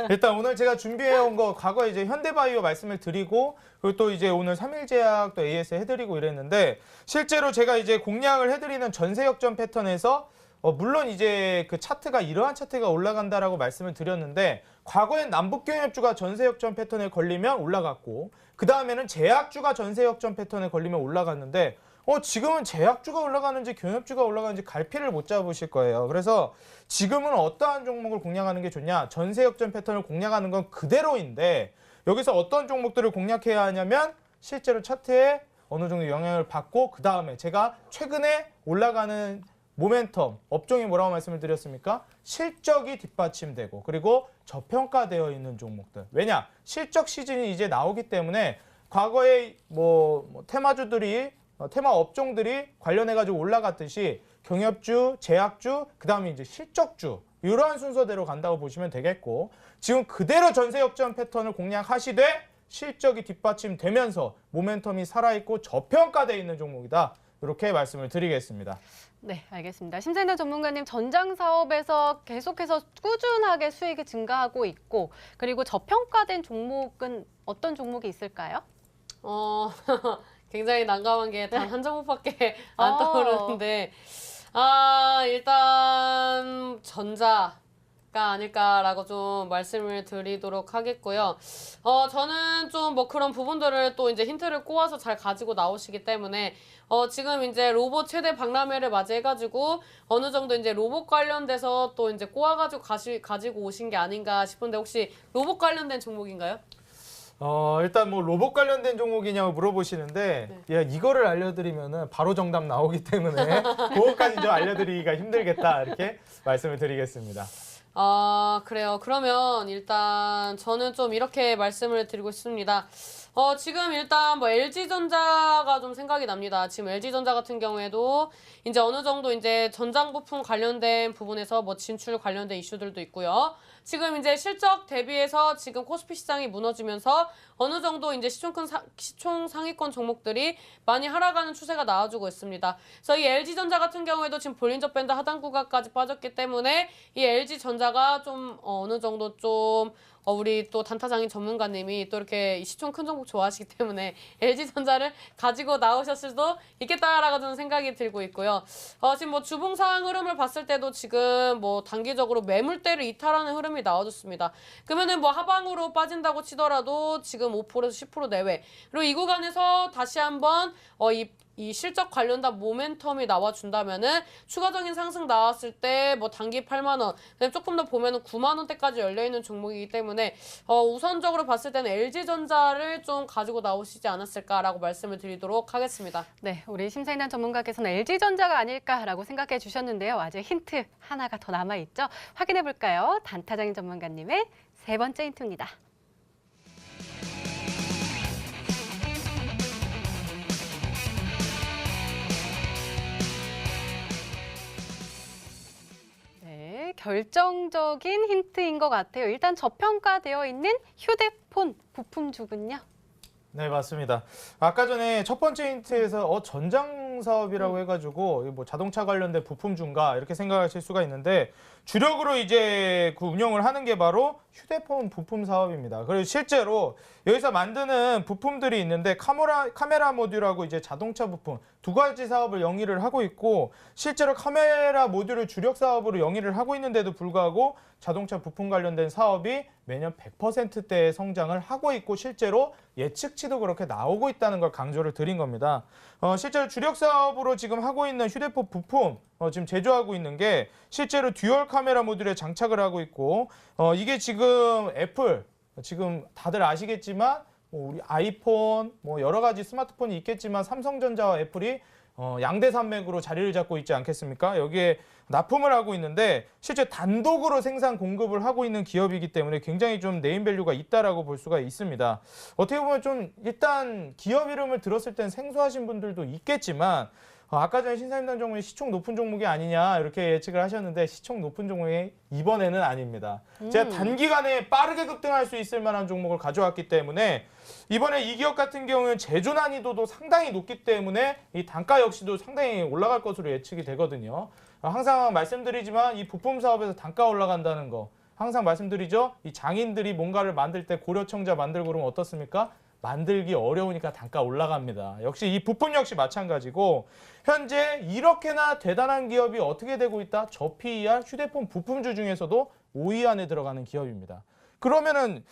일단 오늘 제가 준비해온 거 과거에 이제 현대바이오 말씀을 드리고 그리고 또 이제 오늘 3일제약 또 AS 해드리고 이랬는데 실제로 제가 이제 공략을 해드리는 전세 역전 패턴에서 물론 이제 그 차트가 이러한 차트가 올라간다라고 말씀을 드렸는데 과거엔 남북경협주가 전세 역전 패턴에 걸리면 올라갔고 그 다음에는 제약주가 전세 역전 패턴에 걸리면 올라갔는데 지금은 제약주가 올라가는지 경협주가 올라가는지 갈피를 못 잡으실 거예요. 그래서 지금은 어떠한 종목을 공략하는 게 좋냐? 전세 역전 패턴을 공략하는 건 그대로인데 여기서 어떤 종목들을 공략해야 하냐면 실제로 차트에 어느 정도 영향을 받고 그 다음에 제가 최근에 올라가는 모멘텀, 업종이 뭐라고 말씀을 드렸습니까? 실적이 뒷받침되고 그리고 저평가되어 있는 종목들. 왜냐? 실적 시즌이 이제 나오기 때문에 과거에 테마주들이 테마 업종들이 관련해가지고 올라갔듯이 경협주, 제약주, 그 다음에 이제 실적주 이러한 순서대로 간다고 보시면 되겠고 지금 그대로 전세 역전 패턴을 공략하시되 실적이 뒷받침되면서 모멘텀이 살아있고 저평가되어 있는 종목이다. 이렇게 말씀을 드리겠습니다. 네, 알겠습니다. 심세나 전문가님, 전장 사업에서 계속해서 꾸준하게 수익이 증가하고 있고 그리고 저평가된 종목은 어떤 종목이 있을까요? 굉장히 난감한 게 단 한 종목밖에 안 떠오르는데 일단 전자가 아닐까라고 좀 말씀을 드리도록 하겠고요. 저는 좀 그런 부분들을 또 이제 힌트를 꼬아서 잘 가지고 나오시기 때문에 지금 이제 로봇 최대 박람회를 맞이해가지고 어느 정도 이제 로봇 관련돼서 또 이제 꼬아가지고 가지고 오신 게 아닌가 싶은데 혹시 로봇 관련된 종목인가요? 일단 로봇 관련된 종목이냐고 물어보시는데 네. 야, 이거를 알려드리면은 바로 정답 나오기 때문에 그것까지 좀 알려드리기가 힘들겠다 이렇게 말씀을 드리겠습니다. 그래요. 그러면 일단 저는 좀 이렇게 말씀을 드리고 싶습니다. 지금 일단 LG전자가 좀 생각이 납니다. 지금 LG전자 같은 경우에도 이제 어느 정도 이제 전장 부품 관련된 부분에서 진출 관련된 이슈들도 있고요. 지금 이제 실적 대비해서 지금 코스피 시장이 무너지면서 어느 정도 이제 시총 상위권 종목들이 많이 하락하는 추세가 나와주고 있습니다. 그래서 이 LG전자 같은 경우에도 지금 볼린저 밴드 하단 구간까지 빠졌기 때문에 이 LG전자가 좀 어느 정도 좀 우리 또 단타장인 전문가님이 또 이렇게 시총 큰 종목 좋아하시기 때문에 LG전자를 가지고 나오셨을 수도 있겠다라고 저는 생각이 들고 있고요. 지금 주봉상 흐름을 봤을 때도 지금 단기적으로 매물대를 이탈하는 흐름이 나와줬습니다. 그러면은 하방으로 빠진다고 치더라도 지금 5%에서 10% 내외. 그리고 이 구간에서 다시 한번 이 이 실적 관련된 모멘텀이 나와준다면은 추가적인 상승 나왔을 때 뭐 단기 8만 원, 그다음에 조금 더 보면은 9만 원대까지 열려 있는 종목이기 때문에 우선적으로 봤을 때는 LG전자를 좀 가지고 나오시지 않았을까라고 말씀을 드리도록 하겠습니다. 네, 우리 심사인단 전문가께서는 LG전자가 아닐까라고 생각해 주셨는데요. 아직 힌트 하나가 더 남아있죠. 확인해 볼까요? 단타장인 전문가님의 세 번째 힌트입니다. 네, 결정적인 힌트인 것 같아요. 일단 저평가되어 있는 휴대폰 부품주군요. 네, 맞습니다. 아까 전에 첫 번째 힌트에서 전장 사업이라고 해가지고 뭐 자동차 관련된 부품주인가 이렇게 생각하실 수가 있는데 주력으로 이제 그 운영을 하는 게 바로 휴대폰 부품 사업입니다. 그리고 실제로 여기서 만드는 부품들이 있는데 카메라 모듈하고 이제 자동차 부품 두 가지 사업을 영위를 하고 있고 실제로 카메라 모듈을 주력 사업으로 영위를 하고 있는데도 불구하고 자동차 부품 관련된 사업이 매년 100%대의 성장을 하고 있고 실제로 예측치도 그렇게 나오고 있다는 걸 강조를 드린 겁니다. 실제로 주력 사업으로 지금 하고 있는 휴대폰 부품 지금 제조하고 있는 게 실제로 듀얼 카메라 모듈에 장착을 하고 있고 이게 지금 애플 지금 다들 아시겠지만 우리 아이폰 뭐 여러 가지 스마트폰이 있겠지만 삼성전자와 애플이 양대 산맥으로 자리를 잡고 있지 않겠습니까? 여기에 납품을 하고 있는데 실제 단독으로 생산 공급을 하고 있는 기업이기 때문에 굉장히 좀 네임밸류가 있다라고 볼 수가 있습니다. 어떻게 보면 좀 일단 기업 이름을 들었을 땐 생소하신 분들도 있겠지만 아까 전에 신사임당 종목이 시총 높은 종목이 아니냐 이렇게 예측을 하셨는데 시총 높은 종목이 이번에는 아닙니다. 제가 단기간에 빠르게 급등할 수 있을 만한 종목을 가져왔기 때문에 이번에 이 기업 같은 경우는 제조 난이도도 상당히 높기 때문에 이 단가 역시도 상당히 올라갈 것으로 예측이 되거든요. 항상 말씀드리지만 이 부품 사업에서 단가 올라간다는 거 항상 말씀드리죠. 이 장인들이 뭔가를 만들 때 고려청자 만들고 그러면 어떻습니까? 만들기 어려우니까 단가 올라갑니다. 역시 이 부품 역시 마찬가지고 현재 이렇게나 대단한 기업이 어떻게 되고 있다? 저 PER 휴대폰 부품주 중에서도 5위 안에 들어가는 기업입니다. 그러면은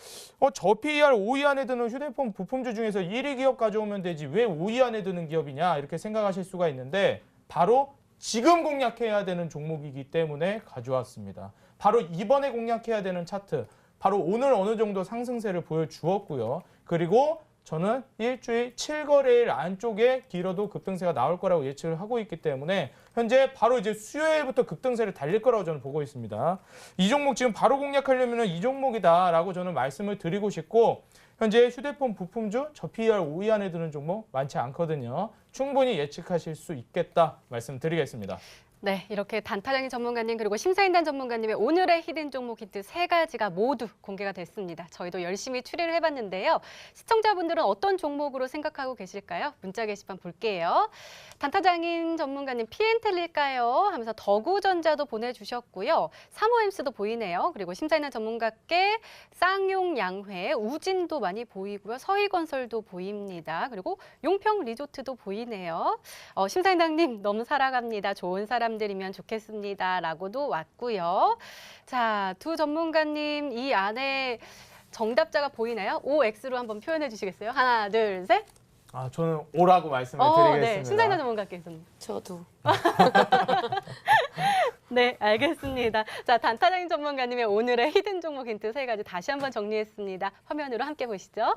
저 PER 5위 안에 드는 휴대폰 부품주 중에서 1위 기업 가져오면 되지 왜 5위 안에 드는 기업이냐 이렇게 생각하실 수가 있는데 바로 지금 공략해야 되는 종목이기 때문에 가져왔습니다. 바로 이번에 공략해야 되는 차트, 바로 오늘 어느 정도 상승세를 보여주었고요. 그리고 저는 일주일 7거래일 안쪽에 길어도 급등세가 나올 거라고 예측을 하고 있기 때문에 현재 바로 이제 수요일부터 급등세를 달릴 거라고 저는 보고 있습니다. 이 종목 지금 바로 공략하려면 이 종목이다라고 저는 말씀을 드리고 싶고 현재 휴대폰 부품주 저 PER 5위 안에 드는 종목 많지 않거든요. 충분히 예측하실 수 있겠다 말씀드리겠습니다. 네, 이렇게 단타장인 전문가님 그리고 심사인단 전문가님의 오늘의 히든 종목 힌트 세 가지가 모두 공개가 됐습니다. 저희도 열심히 추리를 해봤는데요. 시청자분들은 어떤 종목으로 생각하고 계실까요? 문자 게시판 볼게요. 단타장인 전문가님 PN텔일까요? 하면서 더구전자도 보내주셨고요. 사모엠스도 보이네요. 그리고 심사인단 전문가께 쌍용양회, 우진도 많이 보이고요. 서희건설도 보입니다. 그리고 용평리조트도 보이네요. 심사인단님 너무 사랑합니다. 좋은 사람들이면 좋겠습니다. 라고도 왔고요. 자, 두 전문가님 이 안에 정답자가 보이나요? OX로 한번 표현해 주시겠어요? 하나, 둘, 셋. 저는 O라고 말씀을 드리겠습니다. 네, 신사인단 전문가께서는. 저도. 네, 알겠습니다. 자, 단타장인 전문가님의 오늘의 히든 종목 힌트 세 가지 다시 한번 정리했습니다. 화면으로 함께 보시죠.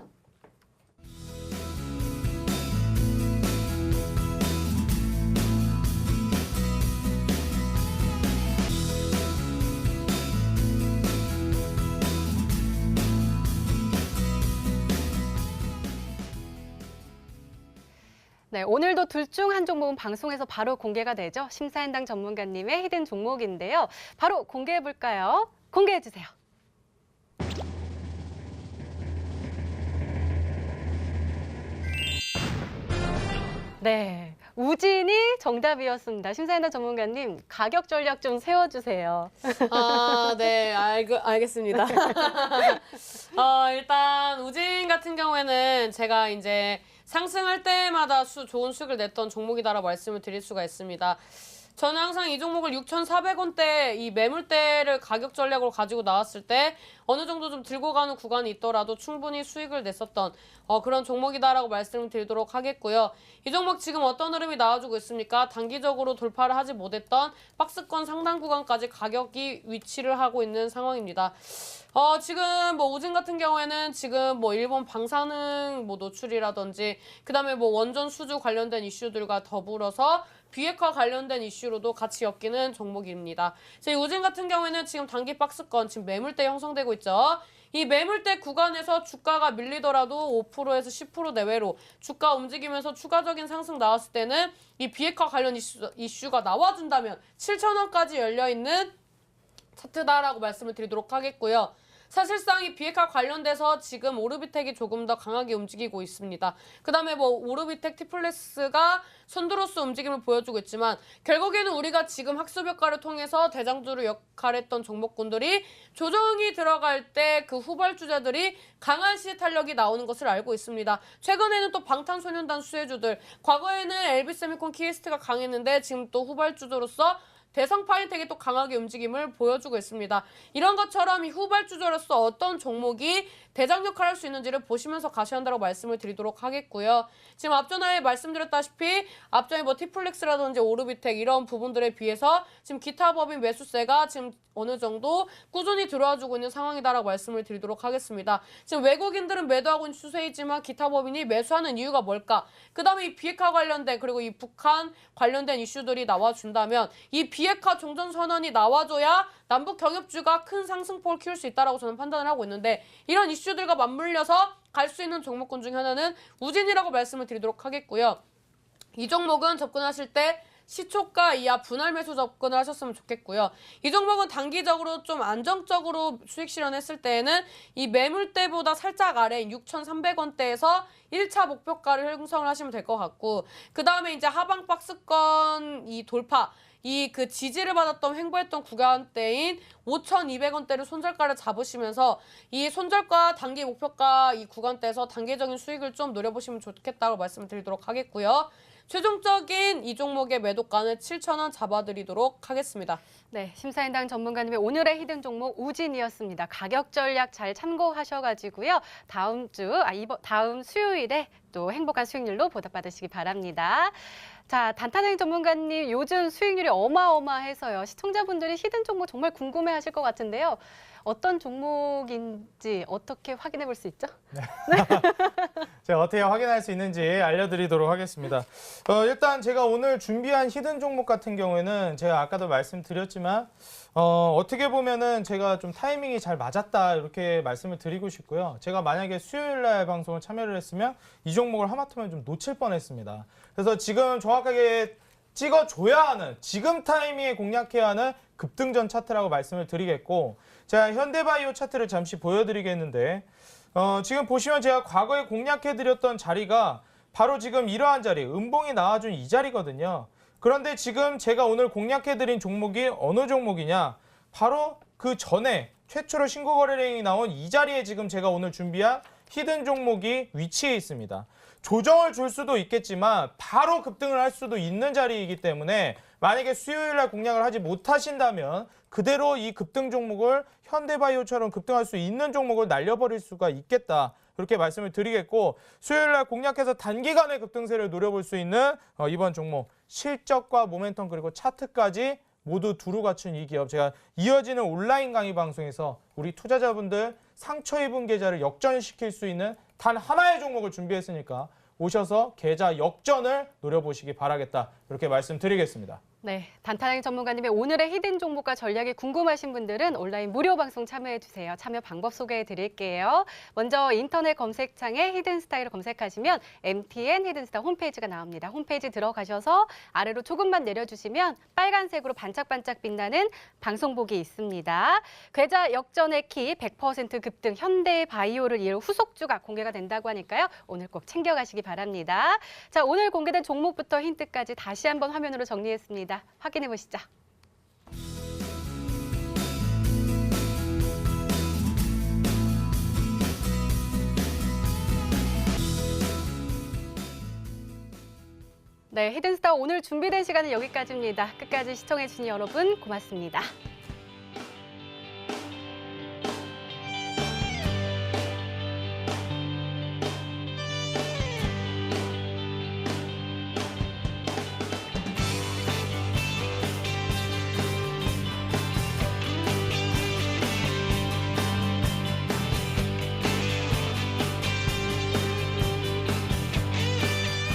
네, 오늘도 둘 중 한 종목은 방송에서 바로 공개가 되죠. 심사인당 전문가님의 히든 종목인데요. 바로 공개해 볼까요? 공개해 주세요. 네, 우진이 정답이었습니다. 심사인단 전문가님, 가격 전략 좀 세워주세요. 네, 알겠습니다. 일단 우진 같은 경우에는 제가 이제 상승할 때마다 좋은 수익을 냈던 종목이다라고 말씀을 드릴 수가 있습니다. 저는 항상 이 종목을 6,400원대 이 매물대를 가격 전략으로 가지고 나왔을 때 어느 정도 좀 들고 가는 구간이 있더라도 충분히 수익을 냈었던 그런 종목이다라고 말씀을 드리도록 하겠고요. 이 종목 지금 어떤 흐름이 나와주고 있습니까? 단기적으로 돌파를 하지 못했던 박스권 상단 구간까지 가격이 위치를 하고 있는 상황입니다. 지금 뭐 우진 같은 경우에는 지금 뭐 일본 방사능 뭐 노출이라든지 그다음에 뭐 원전 수주 관련된 이슈들과 더불어서 비핵화 관련된 이슈로도 같이 엮이는 종목입니다. 이 우진 같은 경우에는 지금 단기 박스권 지금 매물대 형성되고 있죠. 이 매물대 구간에서 주가가 밀리더라도 5%에서 10% 내외로 주가 움직이면서 추가적인 상승 나왔을 때는 이 비핵화 관련 이슈가 나와준다면 7,000원까지 열려있는 차트다라고 말씀을 드리도록 하겠고요. 사실상 이 비핵화 관련돼서 지금 오르비텍이 조금 더 강하게 움직이고 있습니다. 그 다음에 뭐 오르비텍 티플렉스가 선두로서 움직임을 보여주고 있지만 결국에는 우리가 지금 학습효과를 통해서 대장주로 역할했던 종목군들이 조정이 들어갈 때 그 후발주자들이 강한 시세 탄력이 나오는 것을 알고 있습니다. 최근에는 또 방탄소년단 수혜주들, 과거에는 LB세미콘 키이스트가 강했는데 지금 또 후발주로서 대성 파인텍이 또 강하게 움직임을 보여주고 있습니다. 이런 것처럼 이 후발주자로서 어떤 종목이 대장 역할을 할 수 있는지를 보시면서 가셔야 한다고 말씀을 드리도록 하겠고요. 지금 앞전에 말씀드렸다시피 앞전에 뭐 티플렉스라든지 오르비텍 이런 부분들에 비해서 지금 기타 법인 매수세가 지금 어느 정도 꾸준히 들어와주고 있는 상황이다라고 말씀을 드리도록 하겠습니다. 지금 외국인들은 매도하고 있는 추세이지만 기타 법인이 매수하는 이유가 뭘까? 그 다음에 이 비핵화 관련된 그리고 이 북한 관련된 이슈들이 나와준다면 이 비핵화 종전선언이 나와줘야 남북 경협주가 큰 상승폭을 키울 수 있다라고 저는 판단을 하고 있는데 이런 이슈들과 맞물려서 갈 수 있는 종목군 중 하나는 우진이라고 말씀을 드리도록 하겠고요. 이 종목은 접근하실 때 시초가 이하 분할 매수 접근을 하셨으면 좋겠고요. 이 종목은 단기적으로 좀 안정적으로 수익 실현했을 때에는 이 매물대보다 살짝 아래인 6,300원대에서 1차 목표가를 형성을 하시면 될 것 같고 그 다음에 이제 하방 박스권 이 돌파 이 그 지지를 받았던 횡보했던 구간대인 5,200원대를 손절가를 잡으시면서 이 손절가 단기 목표가 이 구간대에서 단기적인 수익을 좀 노려보시면 좋겠다고 말씀을 드리도록 하겠고요. 최종적인 이 종목의 매도가는 7,000원 잡아드리도록 하겠습니다. 네, 심사인당 전문가님의 오늘의 히든 종목 우진이었습니다. 가격 전략 잘 참고하셔가지고요. 다음 수요일에 또 행복한 수익률로 보답받으시기 바랍니다. 자, 단타행 전문가님 요즘 수익률이 어마어마해서요. 시청자분들이 히든 종목 정말 궁금해하실 것 같은데요. 어떤 종목인지 어떻게 확인해 볼 수 있죠? 제가 어떻게 확인할 수 있는지 알려드리도록 하겠습니다. 일단 제가 오늘 준비한 히든 종목 같은 경우에는 제가 아까도 말씀드렸지만 어떻게 보면은 제가 좀 타이밍이 잘 맞았다 이렇게 말씀을 드리고 싶고요. 제가 만약에 수요일 날 방송을 참여를 했으면 이 종목을 하마터면 좀 놓칠 뻔했습니다. 그래서 지금 정확하게 찍어줘야 하는 지금 타이밍에 공략해야 하는 급등전 차트라고 말씀을 드리겠고 제가 현대바이오 차트를 잠시 보여드리겠는데 지금 보시면 제가 과거에 공략해드렸던 자리가 바로 지금 이러한 자리, 음봉이 나와준 이 자리거든요. 그런데 지금 제가 오늘 공략해드린 종목이 어느 종목이냐? 바로 그 전에 최초로 신고거래량이 나온 이 자리에 지금 제가 오늘 준비한 히든 종목이 위치해 있습니다. 조정을 줄 수도 있겠지만 바로 급등을 할 수도 있는 자리이기 때문에 만약에 수요일날 공략을 하지 못하신다면 그대로 이 급등 종목을 현대바이오처럼 급등할 수 있는 종목을 날려버릴 수가 있겠다. 그렇게 말씀을 드리겠고 수요일날 공략해서 단기간의 급등세를 노려볼 수 있는 이번 종목 실적과 모멘텀 그리고 차트까지 모두 두루 갖춘 이 기업 제가 이어지는 온라인 강의 방송에서 우리 투자자분들 상처 입은 계좌를 역전시킬 수 있는 단 하나의 종목을 준비했으니까 오셔서 계좌 역전을 노려보시기 바라겠다. 이렇게 말씀드리겠습니다. 네, 단타행 전문가님의 오늘의 히든 종목과 전략이 궁금하신 분들은 온라인 무료 방송 참여해주세요. 참여 방법 소개해 드릴게요. 먼저 인터넷 검색창에 히든스타일을 검색하시면 MTN 히든스타 홈페이지가 나옵니다. 홈페이지 들어가셔서 아래로 조금만 내려주시면 빨간색으로 반짝반짝 빛나는 방송복이 있습니다. 계좌 역전의 키 100% 급등 현대바이오를 이을 후속주가 공개가 된다고 하니까요. 오늘 꼭 챙겨가시기 바랍니다. 자, 오늘 공개된 종목부터 힌트까지 다시 한번 화면으로 정리했습니다. 확인해 보시죠. 네, 히든스타 오늘 준비된 시간은 여기까지입니다. 끝까지 시청해주신 여러분 고맙습니다.